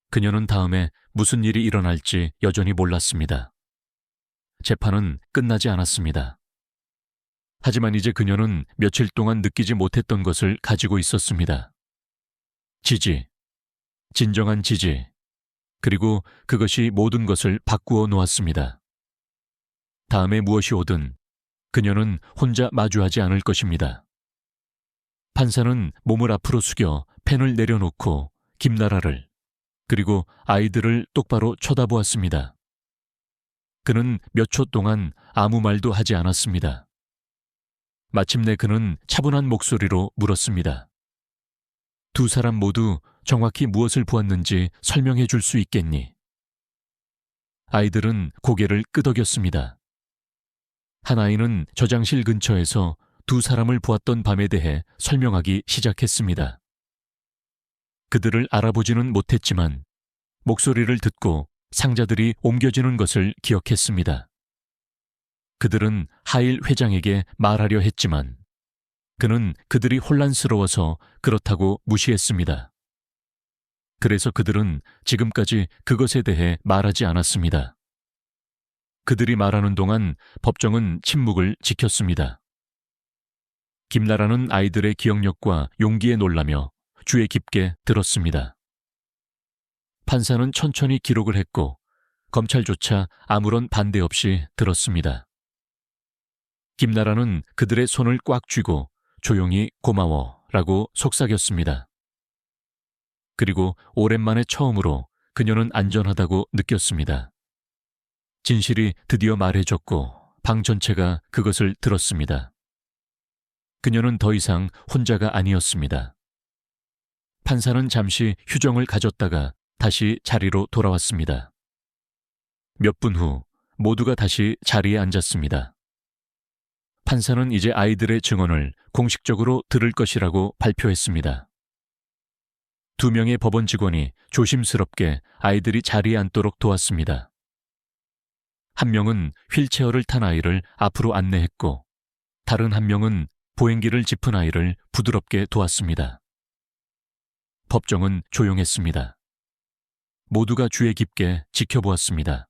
그녀는 다음에 무슨 일이 일어날지 여전히 몰랐습니다. 재판은 끝나지 않았습니다. 하지만 이제 그녀는 며칠 동안 느끼지 못했던 것을 가지고 있었습니다. 지지, 진정한 지지, 그리고 그것이 모든 것을 바꾸어 놓았습니다. 다음에 무엇이 오든 그녀는 혼자 마주하지 않을 것입니다. 판사는 몸을 앞으로 숙여 펜을 내려놓고 김나라를 그리고 아이들을 똑바로 쳐다보았습니다. 그는 몇 초 동안 아무 말도 하지 않았습니다. 마침내 그는 차분한 목소리로 물었습니다. 두 사람 모두 정확히 무엇을 보았는지 설명해 줄 수 있겠니? 아이들은 고개를 끄덕였습니다. 한 아이는 저장실 근처에서 두 사람을 보았던 밤에 대해 설명하기 시작했습니다. 그들을 알아보지는 못했지만 목소리를 듣고 상자들이 옮겨지는 것을 기억했습니다. 그들은 하일 회장에게 말하려 했지만 그는 그들이 혼란스러워서 그렇다고 무시했습니다. 그래서 그들은 지금까지 그것에 대해 말하지 않았습니다. 그들이 말하는 동안 법정은 침묵을 지켰습니다. 김나라는 아이들의 기억력과 용기에 놀라며 주의 깊게 들었습니다. 판사는 천천히 기록을 했고 검찰조차 아무런 반대 없이 들었습니다. 김나라는 그들의 손을 꽉 쥐고 조용히 고마워라고 속삭였습니다. 그리고 오랜만에 처음으로 그녀는 안전하다고 느꼈습니다. 진실이 드디어 말해졌고 방 전체가 그것을 들었습니다. 그녀는 더 이상 혼자가 아니었습니다. 판사는 잠시 휴정을 가졌다가 다시 자리로 돌아왔습니다. 몇 분 후 모두가 다시 자리에 앉았습니다. 판사는 이제 아이들의 증언을 공식적으로 들을 것이라고 발표했습니다. 두 명의 법원 직원이 조심스럽게 아이들이 자리에 앉도록 도왔습니다. 한 명은 휠체어를 탄 아이를 앞으로 안내했고 다른 한 명은 보행기를 짚은 아이를 부드럽게 도왔습니다. 법정은 조용했습니다. 모두가 주의 깊게 지켜보았습니다.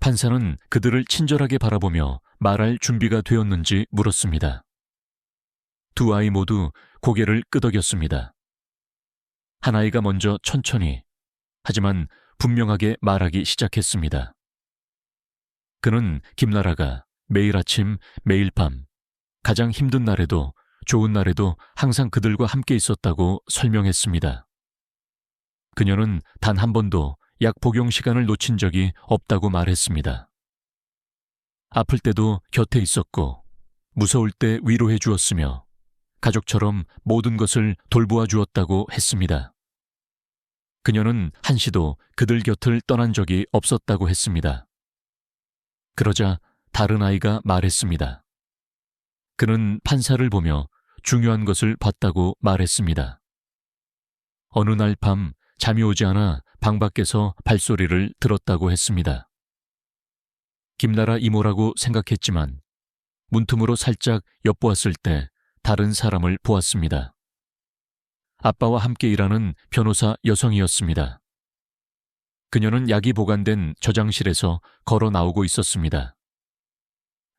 판사는 그들을 친절하게 바라보며 말할 준비가 되었는지 물었습니다. 두 아이 모두 고개를 끄덕였습니다. 한 아이가 먼저 천천히, 하지만 분명하게 말하기 시작했습니다. 그는 김나라가 매일 아침, 매일 밤, 가장 힘든 날에도 좋은 날에도 항상 그들과 함께 있었다고 설명했습니다. 그녀는 단 한 번도 약 복용 시간을 놓친 적이 없다고 말했습니다. 아플 때도 곁에 있었고 무서울 때 위로해 주었으며 가족처럼 모든 것을 돌보아 주었다고 했습니다. 그녀는 한시도 그들 곁을 떠난 적이 없었다고 했습니다. 그러자 다른 아이가 말했습니다. 그는 판사를 보며 중요한 것을 봤다고 말했습니다. 어느 날 밤 잠이 오지 않아 방 밖에서 발소리를 들었다고 했습니다. 김나라 이모라고 생각했지만 문틈으로 살짝 엿보았을 때 다른 사람을 보았습니다. 아빠와 함께 일하는 변호사 여성이었습니다. 그녀는 약이 보관된 저장실에서 걸어 나오고 있었습니다.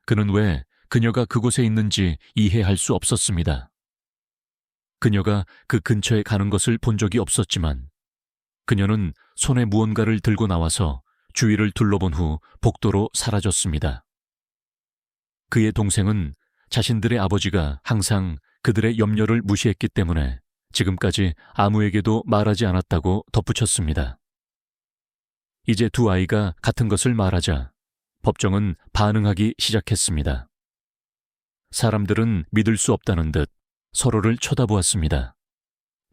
그는 왜 그녀가 그곳에 있는지 이해할 수 없었습니다. 그녀가 그 근처에 가는 것을 본 적이 없었지만 그녀는 손에 무언가를 들고 나와서 주위를 둘러본 후 복도로 사라졌습니다. 그의 동생은 자신들의 아버지가 항상 그들의 염려를 무시했기 때문에 지금까지 아무에게도 말하지 않았다고 덧붙였습니다. 이제 두 아이가 같은 것을 말하자 법정은 반응하기 시작했습니다. 사람들은 믿을 수 없다는 듯 서로를 쳐다보았습니다.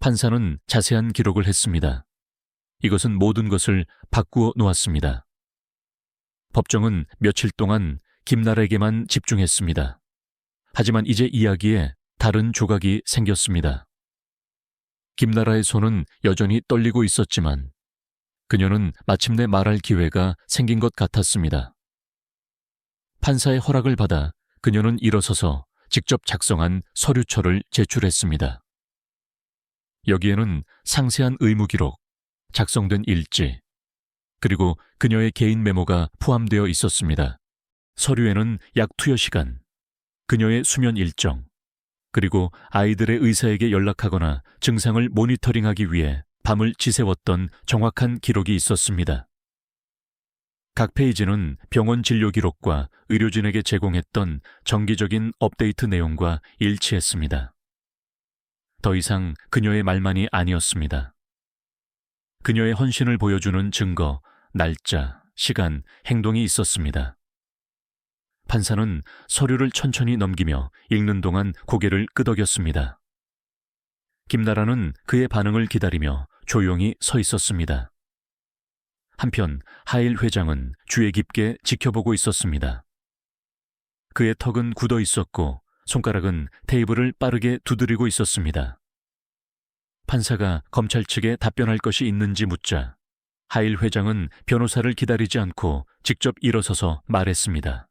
판사는 자세한 기록을 했습니다. 이것은 모든 것을 바꾸어 놓았습니다. 법정은 며칠 동안 김나라에게만 집중했습니다. 하지만 이제 이야기에 다른 조각이 생겼습니다. 김나라의 손은 여전히 떨리고 있었지만 그녀는 마침내 말할 기회가 생긴 것 같았습니다. 판사의 허락을 받아 그녀는 일어서서 직접 작성한 서류처를 제출했습니다. 여기에는 상세한 의무 기록, 작성된 일지, 그리고 그녀의 개인 메모가 포함되어 있었습니다. 서류에는 약 투여 시간, 그녀의 수면 일정, 그리고 아이들의 의사에게 연락하거나 증상을 모니터링하기 위해 밤을 지새웠던 정확한 기록이 있었습니다. 각 페이지는 병원 진료 기록과 의료진에게 제공했던 정기적인 업데이트 내용과 일치했습니다. 더 이상 그녀의 말만이 아니었습니다. 그녀의 헌신을 보여주는 증거, 날짜, 시간, 행동이 있었습니다. 판사는 서류를 천천히 넘기며 읽는 동안 고개를 끄덕였습니다. 김나라는 그의 반응을 기다리며 조용히 서 있었습니다. 한편 하일 회장은 주의 깊게 지켜보고 있었습니다. 그의 턱은 굳어 있었고 손가락은 테이블을 빠르게 두드리고 있었습니다. 판사가 검찰 측에 답변할 것이 있는지 묻자 하일 회장은 변호사를 기다리지 않고 직접 일어서서 말했습니다.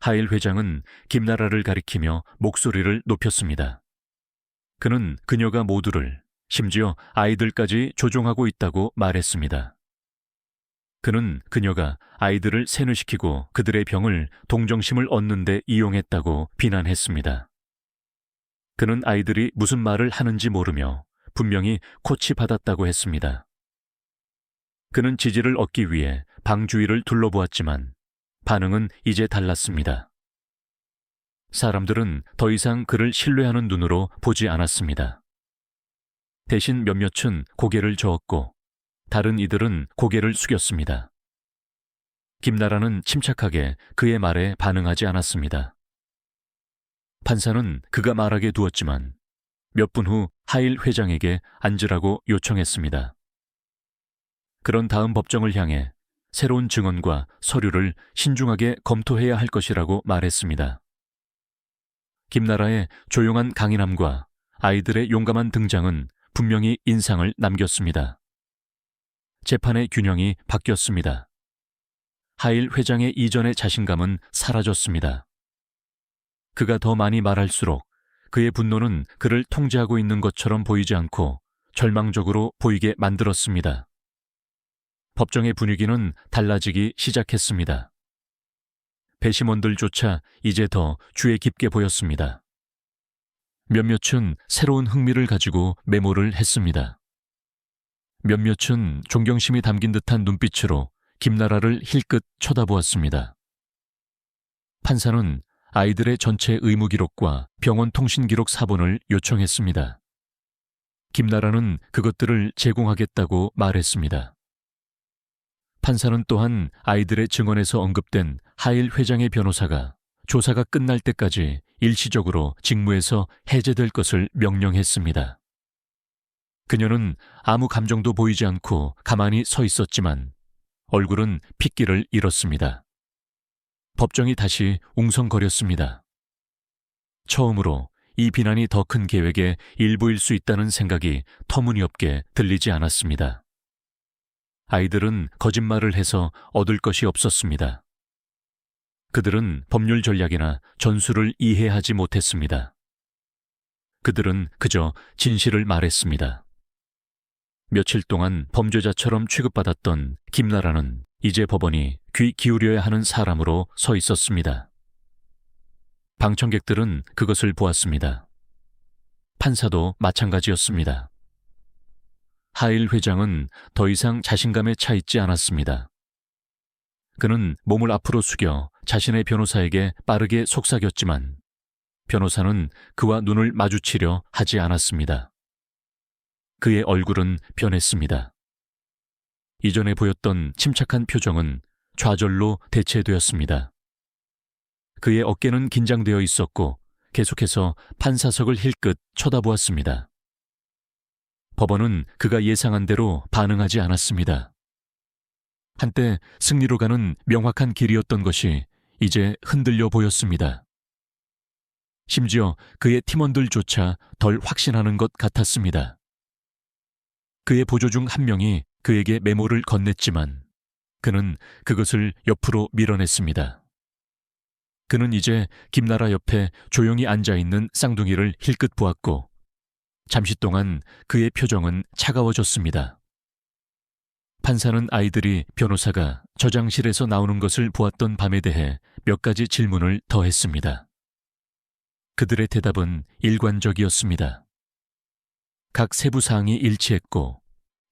하일 회장은 김나라를 가리키며 목소리를 높였습니다. 그는 그녀가 모두를, 심지어 아이들까지 조종하고 있다고 말했습니다. 그는 그녀가 아이들을 세뇌시키고 그들의 병을 동정심을 얻는 데 이용했다고 비난했습니다. 그는 아이들이 무슨 말을 하는지 모르며 분명히 코치 받았다고 했습니다. 그는 지지를 얻기 위해 방 주위를 둘러보았지만 반응은 이제 달랐습니다. 사람들은 더 이상 그를 신뢰하는 눈으로 보지 않았습니다. 대신 몇몇은 고개를 저었고 다른 이들은 고개를 숙였습니다. 김나라는 침착하게 그의 말에 반응하지 않았습니다. 판사는 그가 말하게 두었지만 몇 분 후 하일 회장에게 앉으라고 요청했습니다. 그런 다음 법정을 향해 새로운 증언과 서류를 신중하게 검토해야 할 것이라고 말했습니다. 김나라의 조용한 강인함과 아이들의 용감한 등장은 분명히 인상을 남겼습니다. 재판의 균형이 바뀌었습니다. 하일 회장의 이전의 자신감은 사라졌습니다. 그가 더 많이 말할수록 그의 분노는 그를 통제하고 있는 것처럼 보이지 않고 절망적으로 보이게 만들었습니다. 법정의 분위기는 달라지기 시작했습니다. 배심원들조차 이제 더 주의 깊게 보였습니다. 몇몇은 새로운 흥미를 가지고 메모를 했습니다. 몇몇은 존경심이 담긴 듯한 눈빛으로 김나라를 힐끗 쳐다보았습니다. 판사는 아이들의 전체 의무 기록과 병원 통신 기록 사본을 요청했습니다. 김나라는 그것들을 제공하겠다고 말했습니다. 판사는 또한 아이들의 증언에서 언급된 하일 회장의 변호사가 조사가 끝날 때까지 일시적으로 직무에서 해제될 것을 명령했습니다. 그녀는 아무 감정도 보이지 않고 가만히 서 있었지만 얼굴은 핏기를 잃었습니다. 법정이 다시 웅성거렸습니다. 처음으로 이 비난이 더 큰 계획의 일부일 수 있다는 생각이 터무니없게 들리지 않았습니다. 아이들은 거짓말을 해서 얻을 것이 없었습니다. 그들은 법률 전략이나 전술을 이해하지 못했습니다. 그들은 그저 진실을 말했습니다. 며칠 동안 범죄자처럼 취급받았던 김나라는 이제 법원이 귀 기울여야 하는 사람으로 서 있었습니다. 방청객들은 그것을 보았습니다. 판사도 마찬가지였습니다. 하일 회장은 더 이상 자신감에 차 있지 않았습니다. 그는 몸을 앞으로 숙여 자신의 변호사에게 빠르게 속삭였지만 변호사는 그와 눈을 마주치려 하지 않았습니다. 그의 얼굴은 변했습니다. 이전에 보였던 침착한 표정은 좌절로 대체되었습니다. 그의 어깨는 긴장되어 있었고 계속해서 판사석을 힐끗 쳐다보았습니다. 법원은 그가 예상한 대로 반응하지 않았습니다. 한때 승리로 가는 명확한 길이었던 것이 이제 흔들려 보였습니다. 심지어 그의 팀원들조차 덜 확신하는 것 같았습니다. 그의 보조 중 한 명이 그에게 메모를 건넸지만 그는 그것을 옆으로 밀어냈습니다. 그는 이제 김나라 옆에 조용히 앉아있는 쌍둥이를 힐끗 보았고 잠시 동안 그의 표정은 차가워졌습니다. 판사는 아이들이 변호사가 저장실에서 나오는 것을 보았던 밤에 대해 몇 가지 질문을 더했습니다. 그들의 대답은 일관적이었습니다. 각 세부 사항이 일치했고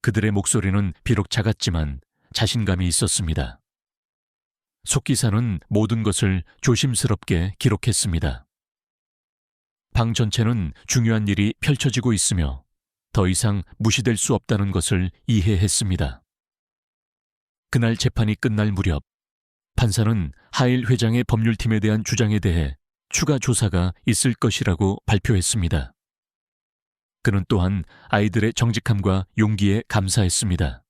그들의 목소리는 비록 작았지만 자신감이 있었습니다. 속기사는 모든 것을 조심스럽게 기록했습니다. 방 전체는 중요한 일이 펼쳐지고 있으며 더 이상 무시될 수 없다는 것을 이해했습니다. 그날 재판이 끝날 무렵 판사는 하일 회장의 법률팀에 대한 주장에 대해 추가 조사가 있을 것이라고 발표했습니다. 그는 또한 아이들의 정직함과 용기에 감사했습니다.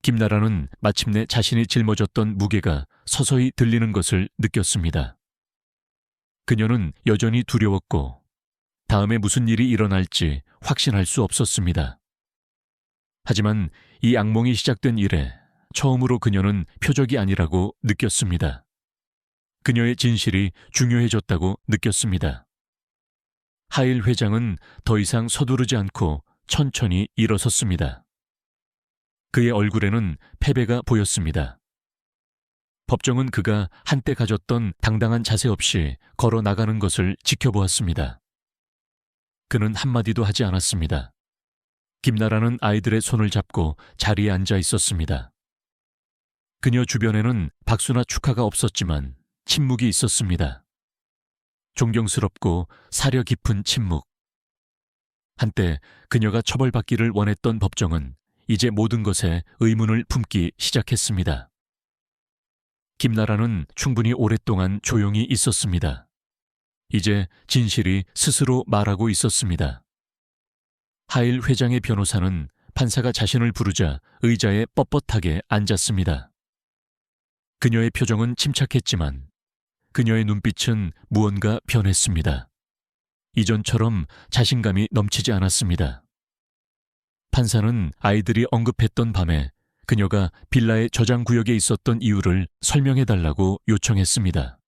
김나라는 마침내 자신이 짊어졌던 무게가 서서히 들리는 것을 느꼈습니다. 그녀는 여전히 두려웠고 다음에 무슨 일이 일어날지 확신할 수 없었습니다. 하지만 이 악몽이 시작된 이래 처음으로 그녀는 표적이 아니라고 느꼈습니다. 그녀의 진실이 중요해졌다고 느꼈습니다. 하일 회장은 더 이상 서두르지 않고 천천히 일어섰습니다. 그의 얼굴에는 패배가 보였습니다. 법정은 그가 한때 가졌던 당당한 자세 없이 걸어 나가는 것을 지켜보았습니다. 그는 한마디도 하지 않았습니다. 김나라는 아이들의 손을 잡고 자리에 앉아 있었습니다. 그녀 주변에는 박수나 축하가 없었지만 침묵이 있었습니다. 존경스럽고 사려 깊은 침묵. 한때 그녀가 처벌받기를 원했던 법정은 이제 모든 것에 의문을 품기 시작했습니다. 김나라는 충분히 오랫동안 조용히 있었습니다. 이제 진실이 스스로 말하고 있었습니다. 하일 회장의 변호사는 판사가 자신을 부르자 의자에 뻣뻣하게 앉았습니다. 그녀의 표정은 침착했지만 그녀의 눈빛은 무언가 변했습니다. 이전처럼 자신감이 넘치지 않았습니다. 판사는 아이들이 언급했던 밤에 그녀가 빌라의 저장구역에 있었던 이유를 설명해달라고 요청했습니다.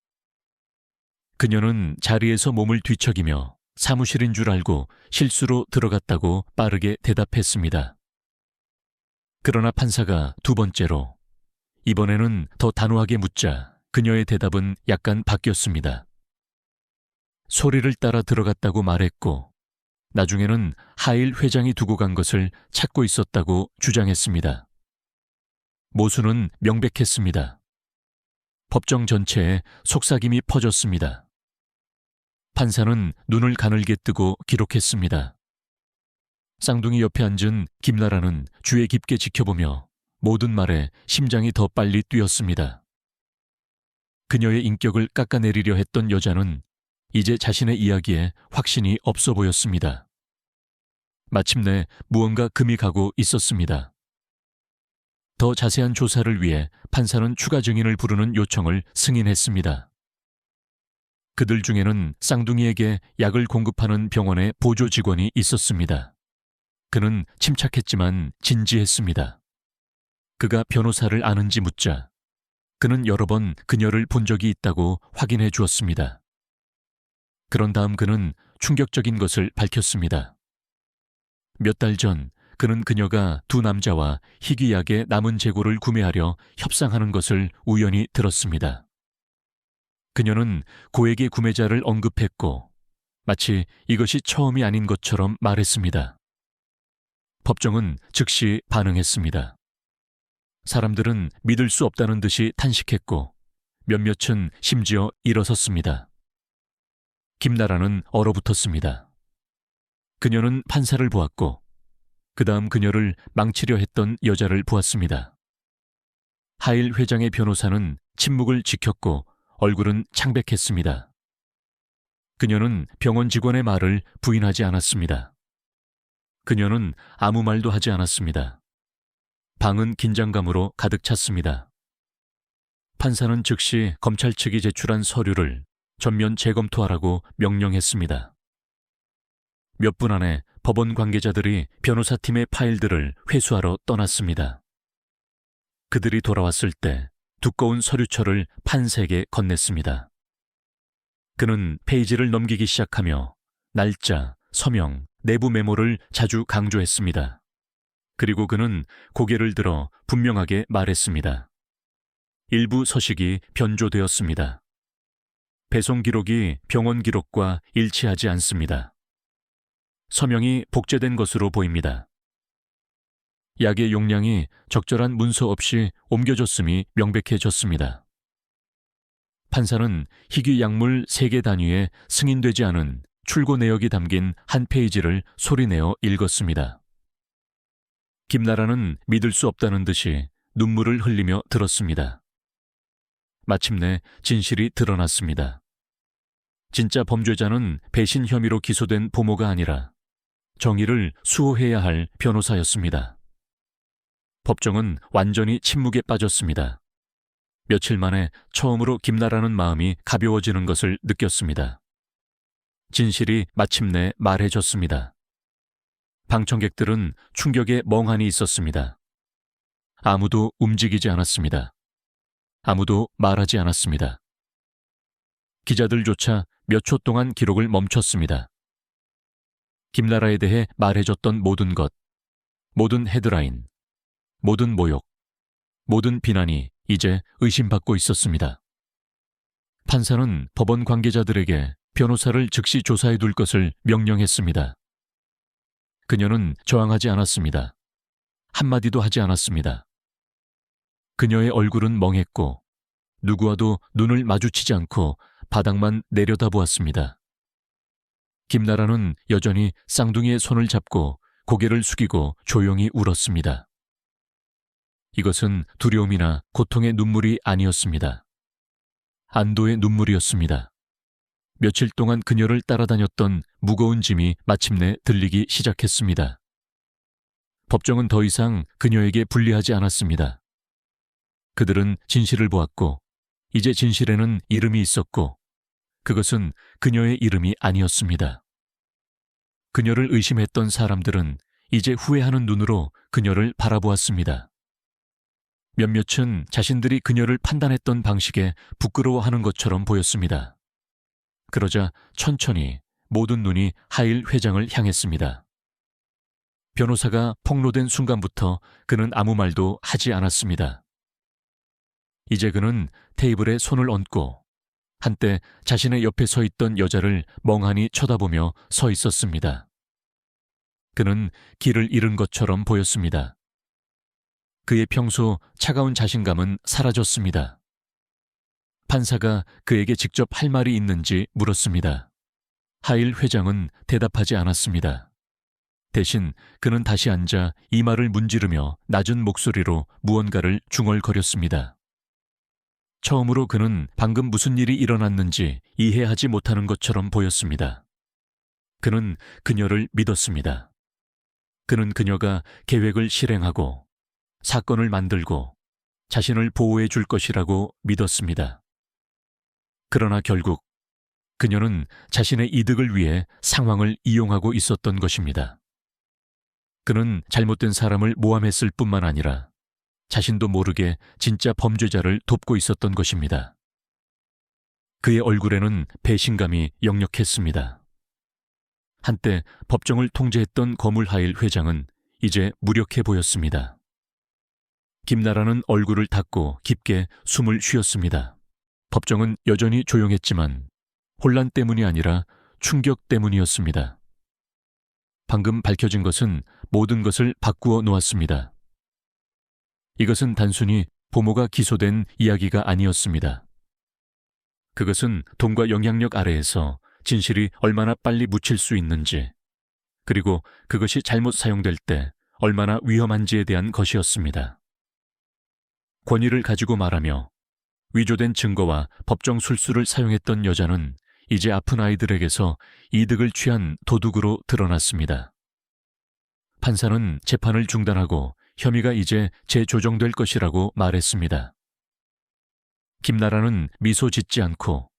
그녀는 자리에서 몸을 뒤척이며 사무실인 줄 알고 실수로 들어갔다고 빠르게 대답했습니다. 그러나 판사가 두 번째로, 이번에는 더 단호하게 묻자 그녀의 대답은 약간 바뀌었습니다. 소리를 따라 들어갔다고 말했고 나중에는 하일 회장이 두고 간 것을 찾고 있었다고 주장했습니다. 모순은 명백했습니다. 법정 전체에 속삭임이 퍼졌습니다. 판사는 눈을 가늘게 뜨고 기록했습니다. 쌍둥이 옆에 앉은 김나라는 주의 깊게 지켜보며 모든 말에 심장이 더 빨리 뛰었습니다. 그녀의 인격을 깎아내리려 했던 여자는 이제 자신의 이야기에 확신이 없어 보였습니다. 마침내 무언가 금이 가고 있었습니다. 더 자세한 조사를 위해 판사는 추가 증인을 부르는 요청을 승인했습니다. 그들 중에는 쌍둥이에게 약을 공급하는 병원의 보조 직원이 있었습니다. 그는 침착했지만 진지했습니다. 그가 변호사를 아는지 묻자 그는 여러 번 그녀를 본 적이 있다고 확인해 주었습니다. 그런 다음 그는 충격적인 것을 밝혔습니다. 몇 달 전 그는 그녀가 두 남자와 희귀약의 남은 재고를 구매하려 협상하는 것을 우연히 들었습니다. 그녀는 고액의 구매자를 언급했고 마치 이것이 처음이 아닌 것처럼 말했습니다. 법정은 즉시 반응했습니다. 사람들은 믿을 수 없다는 듯이 탄식했고 몇몇은 심지어 일어섰습니다. 김나라는 얼어붙었습니다. 그녀는 판사를 보았고 그 다음 그녀를 망치려 했던 여자를 보았습니다. 하일 회장의 변호사는 침묵을 지켰고 얼굴은 창백했습니다. 그녀는 병원 직원의 말을 부인하지 않았습니다. 그녀는 아무 말도 하지 않았습니다. 방은 긴장감으로 가득 찼습니다. 판사는 즉시 검찰 측이 제출한 서류를 전면 재검토하라고 명령했습니다. 몇 분 안에 법원 관계자들이 변호사팀의 파일들을 회수하러 떠났습니다. 그들이 돌아왔을 때 두꺼운 서류철을 판사에게 건넸습니다. 그는 페이지를 넘기기 시작하며 날짜, 서명, 내부 메모를 자주 강조했습니다. 그리고 그는 고개를 들어 분명하게 말했습니다. 일부 서식이 변조되었습니다. 배송 기록이 병원 기록과 일치하지 않습니다. 서명이 복제된 것으로 보입니다. 약의 용량이 적절한 문서 없이 옮겨졌음이 명백해졌습니다. 판사는 희귀 약물 3개 단위에 승인되지 않은 출고 내역이 담긴 한 페이지를 소리내어 읽었습니다. 김나라는 믿을 수 없다는 듯이 눈물을 흘리며 들었습니다. 마침내 진실이 드러났습니다. 진짜 범죄자는 배신 혐의로 기소된 보모가 아니라 정의를 수호해야 할 변호사였습니다. 법정은 완전히 침묵에 빠졌습니다. 며칠 만에 처음으로 김나라는 마음이 가벼워지는 것을 느꼈습니다. 진실이 마침내 말해졌습니다. 방청객들은 충격에 멍하니 있었습니다. 아무도 움직이지 않았습니다. 아무도 말하지 않았습니다. 기자들조차 몇 초 동안 기록을 멈췄습니다. 김나라에 대해 말해줬던 모든 것, 모든 헤드라인, 모든 모욕, 모든 비난이 이제 의심받고 있었습니다. 판사는 법원 관계자들에게 변호사를 즉시 조사해 둘 것을 명령했습니다. 그녀는 저항하지 않았습니다. 한마디도 하지 않았습니다. 그녀의 얼굴은 멍했고 누구와도 눈을 마주치지 않고 바닥만 내려다보았습니다. 김나라는 여전히 쌍둥이의 손을 잡고 고개를 숙이고 조용히 울었습니다. 이것은 두려움이나 고통의 눈물이 아니었습니다. 안도의 눈물이었습니다. 며칠 동안 그녀를 따라다녔던 무거운 짐이 마침내 들리기 시작했습니다. 법정은 더 이상 그녀에게 불리하지 않았습니다. 그들은 진실을 보았고 이제 진실에는 이름이 있었고 그것은 그녀의 이름이 아니었습니다. 그녀를 의심했던 사람들은 이제 후회하는 눈으로 그녀를 바라보았습니다. 몇몇은 자신들이 그녀를 판단했던 방식에 부끄러워하는 것처럼 보였습니다. 그러자 천천히 모든 눈이 하일 회장을 향했습니다. 변호사가 폭로된 순간부터 그는 아무 말도 하지 않았습니다. 이제 그는 테이블에 손을 얹고 한때 자신의 옆에 서 있던 여자를 멍하니 쳐다보며 서 있었습니다. 그는 길을 잃은 것처럼 보였습니다. 그의 평소 차가운 자신감은 사라졌습니다. 판사가 그에게 직접 할 말이 있는지 물었습니다. 하일 회장은 대답하지 않았습니다. 대신 그는 다시 앉아 이마를 문지르며 낮은 목소리로 무언가를 중얼거렸습니다. 처음으로 그는 방금 무슨 일이 일어났는지 이해하지 못하는 것처럼 보였습니다. 그는 그녀를 믿었습니다. 그는 그녀가 계획을 실행하고 사건을 만들고 자신을 보호해 줄 것이라고 믿었습니다. 그러나 결국 그녀는 자신의 이득을 위해 상황을 이용하고 있었던 것입니다. 그는 잘못된 사람을 모함했을 뿐만 아니라 자신도 모르게 진짜 범죄자를 돕고 있었던 것입니다. 그의 얼굴에는 배신감이 역력했습니다. 한때 법정을 통제했던 거물하일 회장은 이제 무력해 보였습니다. 김나라는 얼굴을 닫고 깊게 숨을 쉬었습니다. 법정은 여전히 조용했지만 혼란 때문이 아니라 충격 때문이었습니다. 방금 밝혀진 것은 모든 것을 바꾸어 놓았습니다. 이것은 단순히 보모가 기소된 이야기가 아니었습니다. 그것은 돈과 영향력 아래에서 진실이 얼마나 빨리 묻힐 수 있는지, 그리고 그것이 잘못 사용될 때 얼마나 위험한지에 대한 것이었습니다. 권위를 가지고 말하며 위조된 증거와 법정 술수를 사용했던 여자는 이제 아픈 아이들에게서 이득을 취한 도둑으로 드러났습니다. 판사는 재판을 중단하고 혐의가 이제 재조정될 것이라고 말했습니다. 김나라는 미소 짓지 않고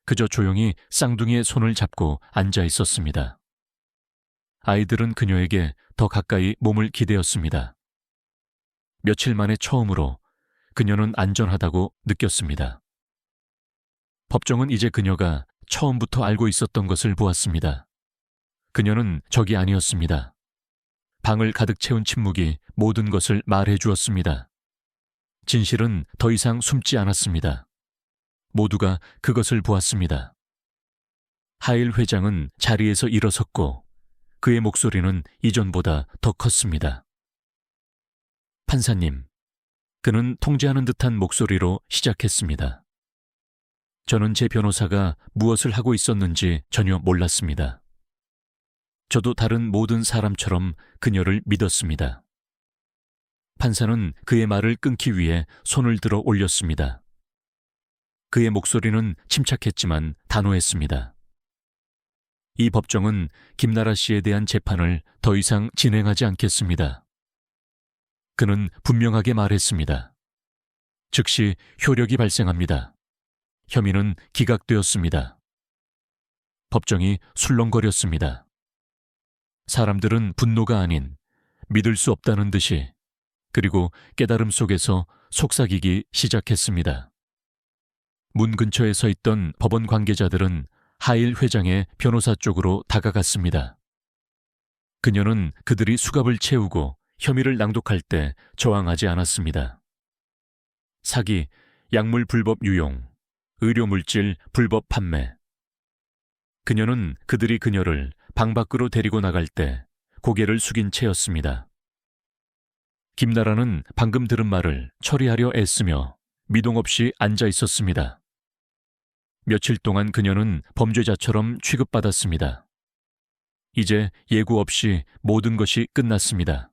그저 조용히 쌍둥이의 손을 잡고 앉아 있었습니다. 아이들은 그녀에게 더 가까이 몸을 기대었습니다. 며칠 만에 처음으로 그녀는 안전하다고 느꼈습니다. 법정은 이제 그녀가 처음부터 알고 있었던 것을 보았습니다. 그녀는 적이 아니었습니다. 방을 가득 채운 침묵이 모든 것을 말해 주었습니다. 진실은 더 이상 숨지 않았습니다. 모두가 그것을 보았습니다. 하일 회장은 자리에서 일어섰고 그의 목소리는 이전보다 더 컸습니다. 판사님, 그는 통제하는 듯한 목소리로 시작했습니다. 저는 제 변호사가 무엇을 하고 있었는지 전혀 몰랐습니다. 저도 다른 모든 사람처럼 그녀를 믿었습니다. 판사는 그의 말을 끊기 위해 손을 들어 올렸습니다. 그의 목소리는 침착했지만 단호했습니다. 이 법정은 김나라 씨에 대한 재판을 더 이상 진행하지 않겠습니다. 그는 분명하게 말했습니다. 즉시 효력이 발생합니다. 혐의는 기각되었습니다. 법정이 술렁거렸습니다. 사람들은 분노가 아닌 믿을 수 없다는 듯이 그리고 깨달음 속에서 속삭이기 시작했습니다. 문 근처에 서 있던 법원 관계자들은 하일 회장의 변호사 쪽으로 다가갔습니다. 그녀는 그들이 수갑을 채우고 혐의를 낭독할 때 저항하지 않았습니다. 사기, 약물 불법 유용, 의료물질 불법 판매. 그녀는 그들이 그녀를 방 밖으로 데리고 나갈 때 고개를 숙인 채였습니다. 김나라는 방금 들은 말을 처리하려 애쓰며 미동 없이 앉아 있었습니다. 며칠 동안 그녀는 범죄자처럼 취급받았습니다. 이제 예고 없이 모든 것이 끝났습니다.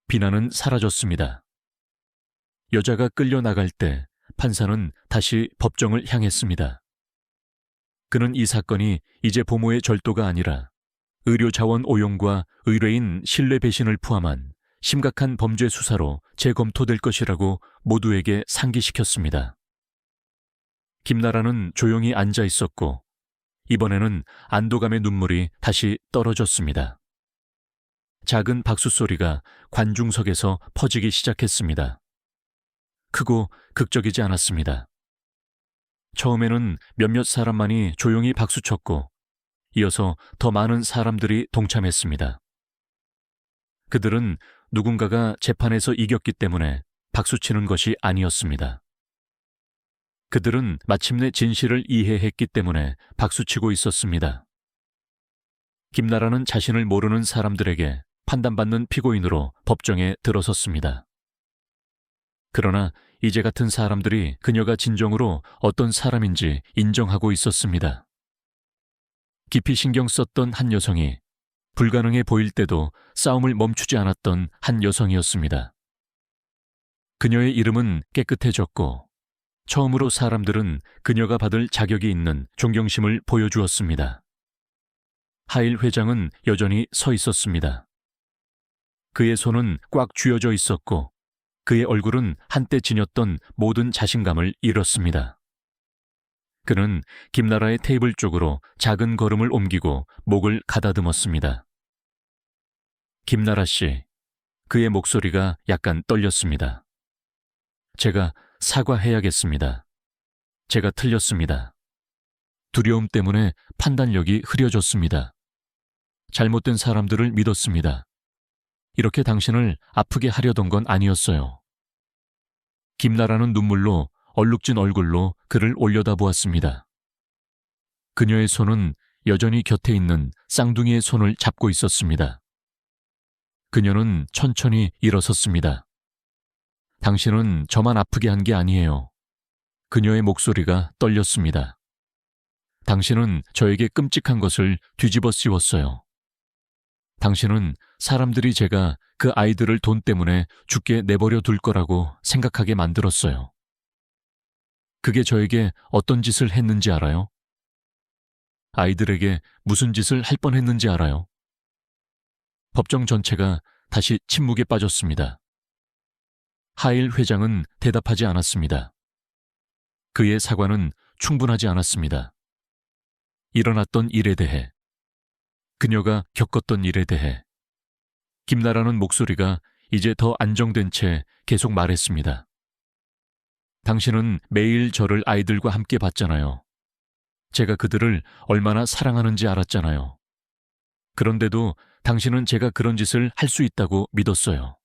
비난은 사라졌습니다. 여자가 끌려나갈 때 판사는 다시 법정을 향했습니다. 그는 이 사건이 이제 보모의 절도가 아니라 의료자원 오용과 의뢰인 신뢰 배신을 포함한 심각한 범죄 수사로 재검토될 것이라고 모두에게 상기시켰습니다. 김나라는 조용히 앉아 있었고 이번에는 안도감의 눈물이 다시 떨어졌습니다. 작은 박수 소리가 관중석에서 퍼지기 시작했습니다. 크고 극적이지 않았습니다. 처음에는 몇몇 사람만이 조용히 박수쳤고 이어서 더 많은 사람들이 동참했습니다. 그들은 누군가가 재판에서 이겼기 때문에 박수치는 것이 아니었습니다. 그들은 마침내 진실을 이해했기 때문에 박수치고 있었습니다. 김나라는 자신을 모르는 사람들에게 판단받는 피고인으로 법정에 들어섰습니다. 그러나 이제 같은 사람들이 그녀가 진정으로 어떤 사람인지 인정하고 있었습니다. 깊이 신경 썼던 한 여성이 불가능해 보일 때도 싸움을 멈추지 않았던 한 여성이었습니다. 그녀의 이름은 깨끗해졌고 처음으로 사람들은 그녀가 받을 자격이 있는 존경심을 보여주었습니다. 하일 회장은 여전히 서 있었습니다. 그의 손은 꽉 쥐어져 있었고 그의 얼굴은 한때 지녔던 모든 자신감을 잃었습니다. 그는 김나라의 테이블 쪽으로 작은 걸음을 옮기고 목을 가다듬었습니다. 김나라 씨, 그의 목소리가 약간 떨렸습니다. 제가 사과해야겠습니다. 제가 틀렸습니다. 두려움 때문에 판단력이 흐려졌습니다. 잘못된 사람들을 믿었습니다. 이렇게 당신을 아프게 하려던 건 아니었어요. 김나라는 눈물로 얼룩진 얼굴로 그를 올려다보았습니다. 그녀의 손은 여전히 곁에 있는 쌍둥이의 손을 잡고 있었습니다. 그녀는 천천히 일어섰습니다. 당신은 저만 아프게 한 게 아니에요. 그녀의 목소리가 떨렸습니다. 당신은 저에게 끔찍한 것을 뒤집어 씌웠어요. 당신은 사람들이 제가 그 아이들을 돈 때문에 죽게 내버려 둘 거라고 생각하게 만들었어요. 그게 저에게 어떤 짓을 했는지 알아요? 아이들에게 무슨 짓을 할 뻔했는지 알아요? 법정 전체가 다시 침묵에 빠졌습니다. 하일 회장은 대답하지 않았습니다. 그의 사과는 충분하지 않았습니다. 일어났던 일에 대해, 그녀가 겪었던 일에 대해 김나라는 목소리가 이제 더 안정된 채 계속 말했습니다. 당신은 매일 저를 아이들과 함께 봤잖아요. 제가 그들을 얼마나 사랑하는지 알았잖아요. 그런데도 당신은 제가 그런 짓을 할 수 있다고 믿었어요.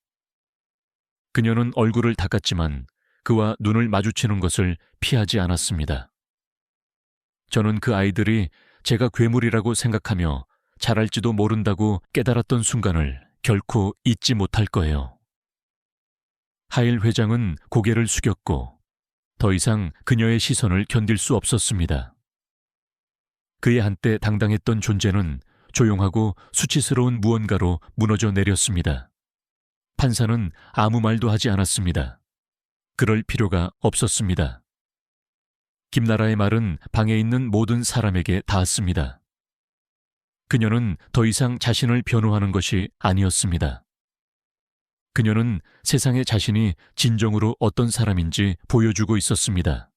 그녀는 얼굴을 닦았지만 그와 눈을 마주치는 것을 피하지 않았습니다. 저는 그 아이들이 제가 괴물이라고 생각하며 자랄지도 모른다고 깨달았던 순간을 결코 잊지 못할 거예요. 하일 회장은 고개를 숙였고 더 이상 그녀의 시선을 견딜 수 없었습니다. 그의 한때 당당했던 존재는 조용하고 수치스러운 무언가로 무너져 내렸습니다. 판사는 아무 말도 하지 않았습니다. 그럴 필요가 없었습니다. 김나라의 말은 방에 있는 모든 사람에게 닿았습니다. 그녀는 더 이상 자신을 변호하는 것이 아니었습니다. 그녀는 세상에 자신이 진정으로 어떤 사람인지 보여주고 있었습니다.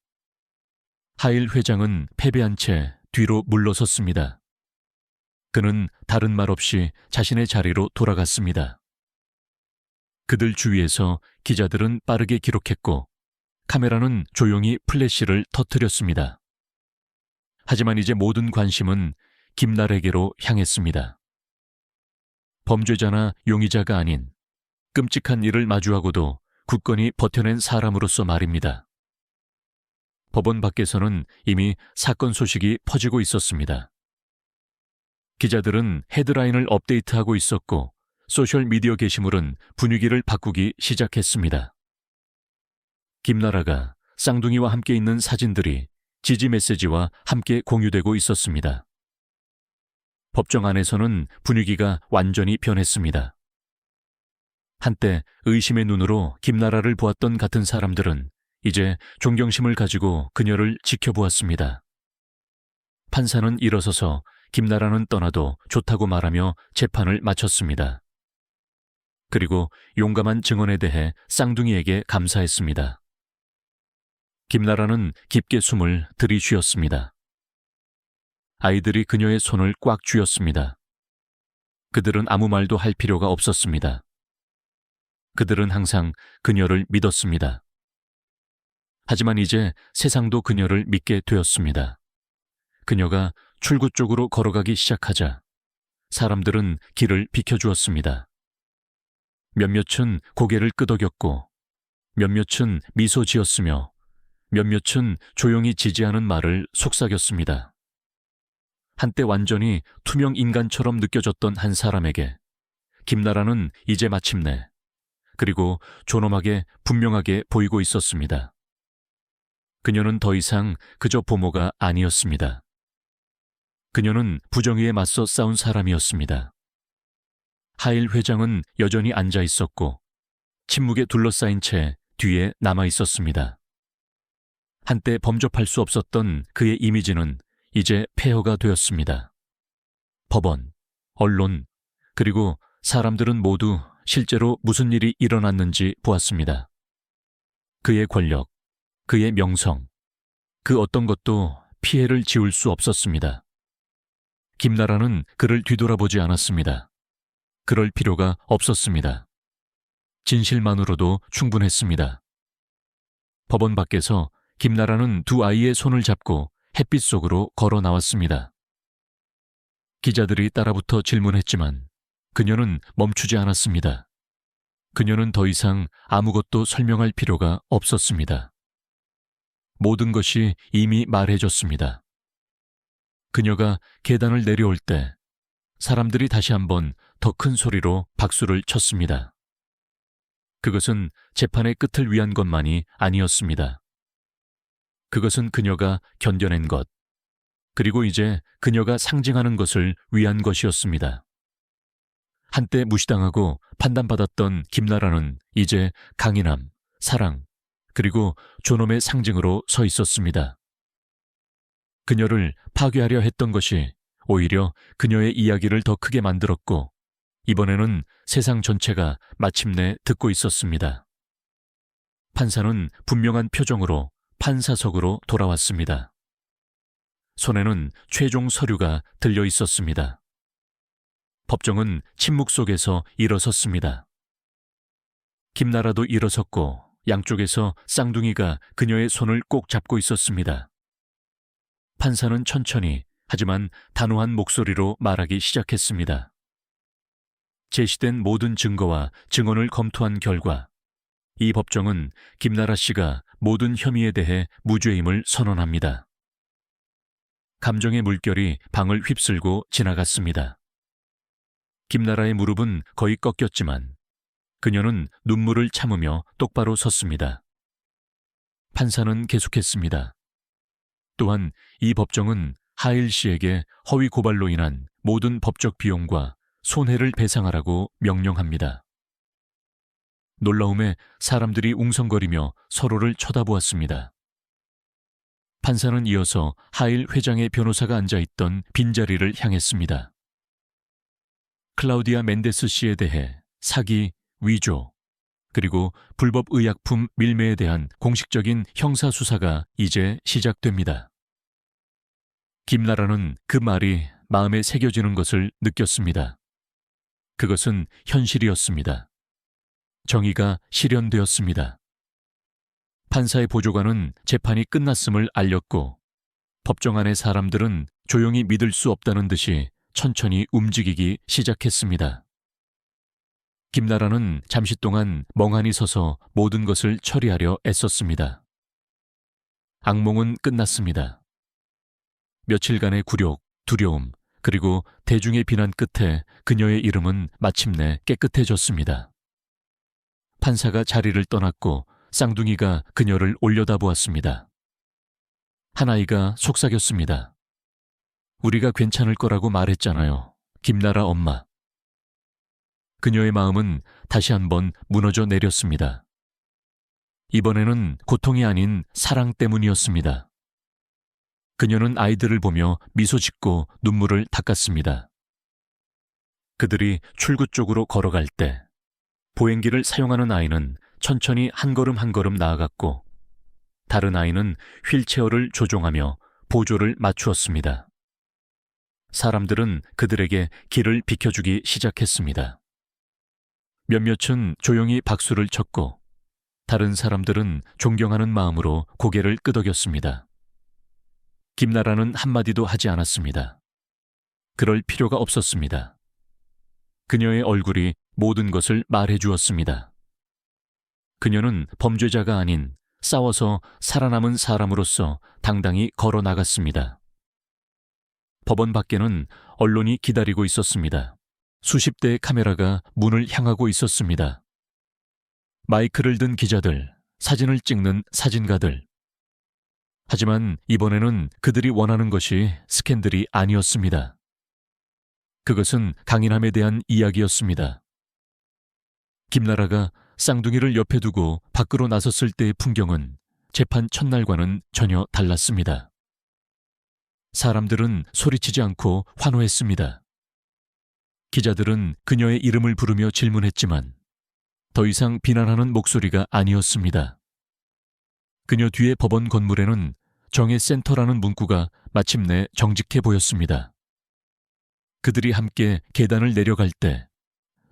하일 회장은 패배한 채 뒤로 물러섰습니다. 그는 다른 말 없이 자신의 자리로 돌아갔습니다. 그들 주위에서 기자들은 빠르게 기록했고 카메라는 조용히 플래시를 터뜨렸습니다. 하지만 이제 모든 관심은 김나래에게로 향했습니다. 범죄자나 용의자가 아닌 끔찍한 일을 마주하고도 굳건히 버텨낸 사람으로서 말입니다. 법원 밖에서는 이미 사건 소식이 퍼지고 있었습니다. 기자들은 헤드라인을 업데이트하고 있었고 소셜미디어 게시물은 분위기를 바꾸기 시작했습니다. 김나라가 쌍둥이와 함께 있는 사진들이 지지 메시지와 함께 공유되고 있었습니다. 법정 안에서는 분위기가 완전히 변했습니다. 한때 의심의 눈으로 김나라를 보았던 같은 사람들은 이제 존경심을 가지고 그녀를 지켜보았습니다. 판사는 일어서서 김나라는 떠나도 좋다고 말하며 재판을 마쳤습니다. 그리고 용감한 증언에 대해 쌍둥이에게 감사했습니다. 김나라는 깊게 숨을 들이쉬었습니다. 아이들이 그녀의 손을 꽉 쥐었습니다. 그들은 아무 말도 할 필요가 없었습니다. 그들은 항상 그녀를 믿었습니다. 하지만 이제 세상도 그녀를 믿게 되었습니다. 그녀가 출구 쪽으로 걸어가기 시작하자 사람들은 길을 비켜주었습니다. 몇몇은 고개를 끄덕였고 몇몇은 미소 지었으며 몇몇은 조용히 지지하는 말을 속삭였습니다. 한때 완전히 투명 인간처럼 느껴졌던 한 사람에게 김나라는 이제 마침내 그리고 존엄하게 분명하게 보이고 있었습니다. 그녀는 더 이상 그저 보모가 아니었습니다. 그녀는 부정의에 맞서 싸운 사람이었습니다. 하일 회장은 여전히 앉아 있었고 침묵에 둘러싸인 채 뒤에 남아 있었습니다. 한때 범접할 수 없었던 그의 이미지는 이제 폐허가 되었습니다. 법원, 언론, 그리고 사람들은 모두 실제로 무슨 일이 일어났는지 보았습니다. 그의 권력, 그의 명성, 그 어떤 것도 피해를 지울 수 없었습니다. 김나라는 그를 뒤돌아보지 않았습니다. 그럴 필요가 없었습니다. 진실만으로도 충분했습니다. 법원 밖에서 김나라는 두 아이의 손을 잡고 햇빛 속으로 걸어 나왔습니다. 기자들이 따라붙어 질문했지만 그녀는 멈추지 않았습니다. 그녀는 더 이상 아무것도 설명할 필요가 없었습니다. 모든 것이 이미 말해졌습니다. 그녀가 계단을 내려올 때 사람들이 다시 한번 더 큰 소리로 박수를 쳤습니다. 그것은 재판의 끝을 위한 것만이 아니었습니다. 그것은 그녀가 견뎌낸 것, 그리고 이제 그녀가 상징하는 것을 위한 것이었습니다. 한때 무시당하고 판단받았던 김나라는 이제 강인함, 사랑, 그리고 존엄의 상징으로 서 있었습니다. 그녀를 파괴하려 했던 것이 오히려 그녀의 이야기를 더 크게 만들었고 이번에는 세상 전체가 마침내 듣고 있었습니다. 판사는 분명한 표정으로 판사석으로 돌아왔습니다. 손에는 최종 서류가 들려 있었습니다. 법정은 침묵 속에서 일어섰습니다. 김나라도 일어섰고 양쪽에서 쌍둥이가 그녀의 손을 꼭 잡고 있었습니다. 판사는 천천히 하지만 단호한 목소리로 말하기 시작했습니다. 제시된 모든 증거와 증언을 검토한 결과 이 법정은 김나라 씨가 모든 혐의에 대해 무죄임을 선언합니다. 감정의 물결이 방을 휩쓸고 지나갔습니다. 김나라의 무릎은 거의 꺾였지만 그녀는 눈물을 참으며 똑바로 섰습니다. 판사는 계속했습니다. 또한 이 법정은 하일 씨에게 허위 고발로 인한 모든 법적 비용과 손해를 배상하라고 명령합니다. 놀라움에 사람들이 웅성거리며 서로를 쳐다보았습니다. 판사는 이어서 하일 회장의 변호사가 앉아있던 빈자리를 향했습니다. 클라우디아 멘데스 씨에 대해 사기, 위조, 그리고 불법 의약품 밀매에 대한 공식적인 형사수사가 이제 시작됩니다. 김나라는 그 말이 마음에 새겨지는 것을 느꼈습니다. 그것은 현실이었습니다. 정의가 실현되었습니다. 판사의 보조관은 재판이 끝났음을 알렸고 법정 안의 사람들은 조용히 믿을 수 없다는 듯이 천천히 움직이기 시작했습니다. 김나라는 잠시 동안 멍하니 서서 모든 것을 처리하려 애썼습니다. 악몽은 끝났습니다. 며칠간의 굴욕, 두려움, 그리고 대중의 비난 끝에 그녀의 이름은 마침내 깨끗해졌습니다. 판사가 자리를 떠났고 쌍둥이가 그녀를 올려다보았습니다. 한 아이가 속삭였습니다. 우리가 괜찮을 거라고 말했잖아요. 김나라 엄마. 그녀의 마음은 다시 한번 무너져 내렸습니다. 이번에는 고통이 아닌 사랑 때문이었습니다. 그녀는 아이들을 보며 미소 짓고 눈물을 닦았습니다. 그들이 출구 쪽으로 걸어갈 때 보행기를 사용하는 아이는 천천히 한 걸음 한 걸음 나아갔고 다른 아이는 휠체어를 조종하며 보조를 맞추었습니다. 사람들은 그들에게 길을 비켜주기 시작했습니다. 몇몇은 조용히 박수를 쳤고 다른 사람들은 존경하는 마음으로 고개를 끄덕였습니다. 김나라는 한마디도 하지 않았습니다. 그럴 필요가 없었습니다. 그녀의 얼굴이 모든 것을 말해주었습니다. 그녀는 범죄자가 아닌 싸워서 살아남은 사람으로서 당당히 걸어 나갔습니다. 법원 밖에는 언론이 기다리고 있었습니다. 수십 대의 카메라가 문을 향하고 있었습니다. 마이크를 든 기자들, 사진을 찍는 사진가들. 하지만 이번에는 그들이 원하는 것이 스캔들이 아니었습니다. 그것은 강인함에 대한 이야기였습니다. 김나라가 쌍둥이를 옆에 두고 밖으로 나섰을 때의 풍경은 재판 첫날과는 전혀 달랐습니다. 사람들은 소리치지 않고 환호했습니다. 기자들은 그녀의 이름을 부르며 질문했지만 더 이상 비난하는 목소리가 아니었습니다. 그녀 뒤의 법원 건물에는 정의 센터라는 문구가 마침내 정직해 보였습니다. 그들이 함께 계단을 내려갈 때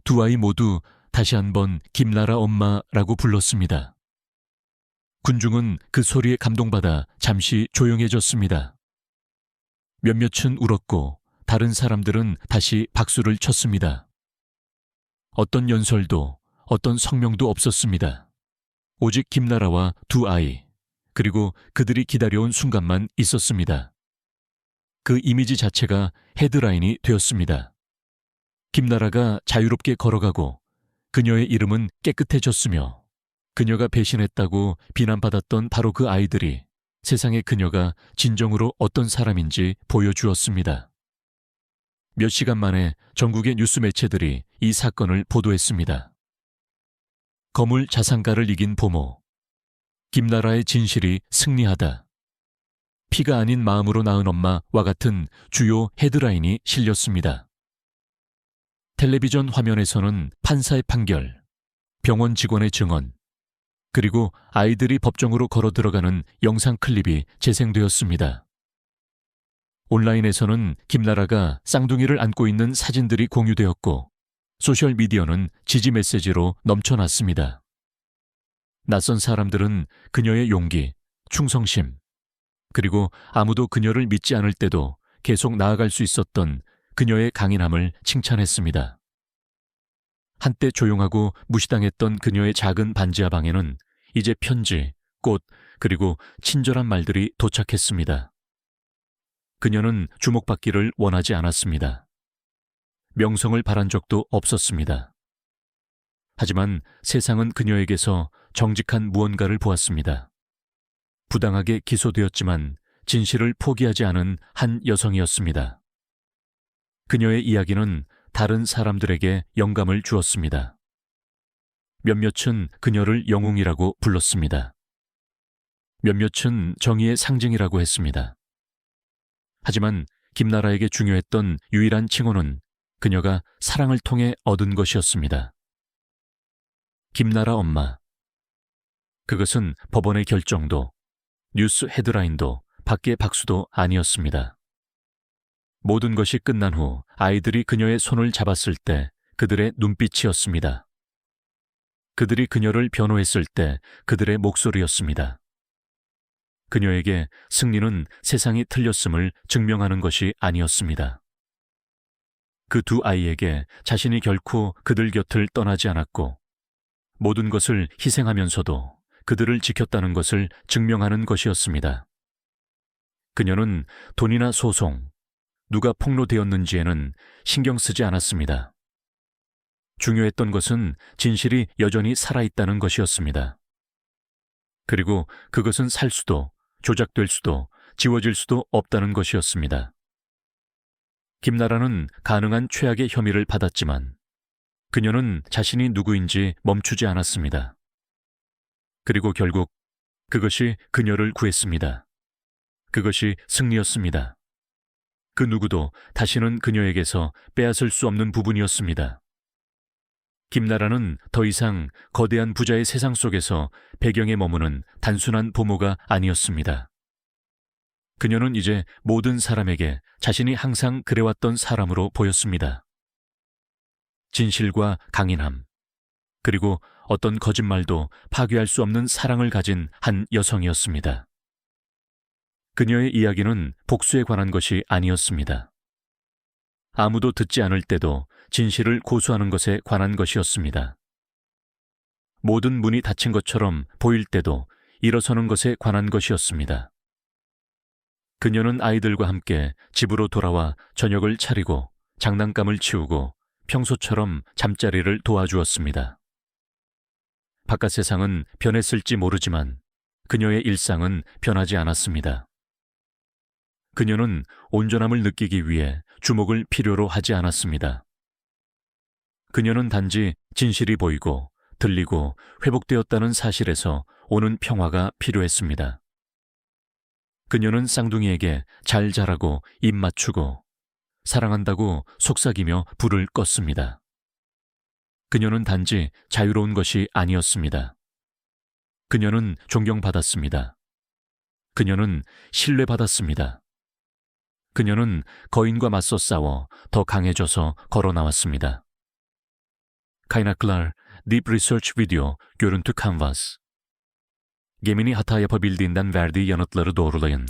두 아이 모두 다시 한번 김나라 엄마라고 불렀습니다. 군중은 그 소리에 감동받아 잠시 조용해졌습니다. 몇몇은 울었고 다른 사람들은 다시 박수를 쳤습니다. 어떤 연설도 어떤 성명도 없었습니다. 오직 김나라와 두 아이, 그리고 그들이 기다려온 순간만 있었습니다. 그 이미지 자체가 헤드라인이 되었습니다. 김나라가 자유롭게 걸어가고 그녀의 이름은 깨끗해졌으며 그녀가 배신했다고 비난받았던 바로 그 아이들이 세상에 그녀가 진정으로 어떤 사람인지 보여주었습니다. 몇 시간 만에 전국의 뉴스 매체들이 이 사건을 보도했습니다. 거물 자산가를 이긴 보모. 김나라의 진실이 승리하다. 피가 아닌 마음으로 낳은 엄마와 같은 주요 헤드라인이 실렸습니다. 텔레비전 화면에서는 판사의 판결, 병원 직원의 증언, 그리고 아이들이 법정으로 걸어 들어가는 영상 클립이 재생되었습니다. 온라인에서는 김나라가 쌍둥이를 안고 있는 사진들이 공유되었고 소셜미디어는 지지 메시지로 넘쳐났습니다. 낯선 사람들은 그녀의 용기, 충성심, 그리고 아무도 그녀를 믿지 않을 때도 계속 나아갈 수 있었던 그녀의 강인함을 칭찬했습니다. 한때 조용하고 무시당했던 그녀의 작은 반지하 방에는 이제 편지, 꽃, 그리고 친절한 말들이 도착했습니다. 그녀는 주목받기를 원하지 않았습니다. 명성을 바란 적도 없었습니다. 하지만 세상은 그녀에게서 정직한 무언가를 보았습니다. 부당하게 기소되었지만 진실을 포기하지 않은 한 여성이었습니다. 그녀의 이야기는 다른 사람들에게 영감을 주었습니다. 몇몇은 그녀를 영웅이라고 불렀습니다. 몇몇은 정의의 상징이라고 했습니다. 하지만 김나라에게 중요했던 유일한 칭호는 그녀가 사랑을 통해 얻은 것이었습니다. 김나라 엄마. 그것은 법원의 결정도, 뉴스 헤드라인도, 밖의 박수도 아니었습니다. 모든 것이 끝난 후 아이들이 그녀의 손을 잡았을 때 그들의 눈빛이었습니다. 그들이 그녀를 변호했을 때 그들의 목소리였습니다. 그녀에게 승리는 세상이 틀렸음을 증명하는 것이 아니었습니다. 그 두 아이에게 자신이 결코 그들 곁을 떠나지 않았고 모든 것을 희생하면서도 그들을 지켰다는 것을 증명하는 것이었습니다. 그녀는 돈이나 소송, 누가 폭로되었는지에는 신경 쓰지 않았습니다. 중요했던 것은 진실이 여전히 살아있다는 것이었습니다. 그리고 그것은 살 수도, 조작될 수도, 지워질 수도 없다는 것이었습니다. 김나라는 가능한 최악의 혐의를 받았지만 그녀는 자신이 누구인지 멈추지 않았습니다. 그리고 결국 그것이 그녀를 구했습니다. 그것이 승리였습니다. 그 누구도 다시는 그녀에게서 빼앗을 수 없는 부분이었습니다. 김나라는 더 이상 거대한 부자의 세상 속에서 배경에 머무는 단순한 부모가 아니었습니다. 그녀는 이제 모든 사람에게 자신이 항상 그래왔던 사람으로 보였습니다. 진실과 강인함, 그리고 어떤 거짓말도 파괴할 수 없는 사랑을 가진 한 여성이었습니다. 그녀의 이야기는 복수에 관한 것이 아니었습니다. 아무도 듣지 않을 때도 진실을 고수하는 것에 관한 것이었습니다. 모든 문이 닫힌 것처럼 보일 때도 일어서는 것에 관한 것이었습니다. 그녀는 아이들과 함께 집으로 돌아와 저녁을 차리고 장난감을 치우고 평소처럼 잠자리를 도와주었습니다. 바깥 세상은 변했을지 모르지만 그녀의 일상은 변하지 않았습니다. 그녀는 온전함을 느끼기 위해 주목을 필요로 하지 않았습니다. 그녀는 단지 진실이 보이고 들리고 회복되었다는 사실에서 오는 평화가 필요했습니다. 그녀는 쌍둥이에게 잘 자라고 입 맞추고 사랑한다고 속삭이며 불을 껐습니다. 그녀는 단지 자유로운 것이 아니었습니다. 그녀는 존경받았습니다. 그녀는 신뢰받았습니다. 그녀는 거인과 맞서 싸워 더 강해져서 걸어 나왔습니다. Kaynaklar, Deep Research Video, görüntü Canvas. Gemini hata yapabildiğinden verdiği yanıtları doğrulayın.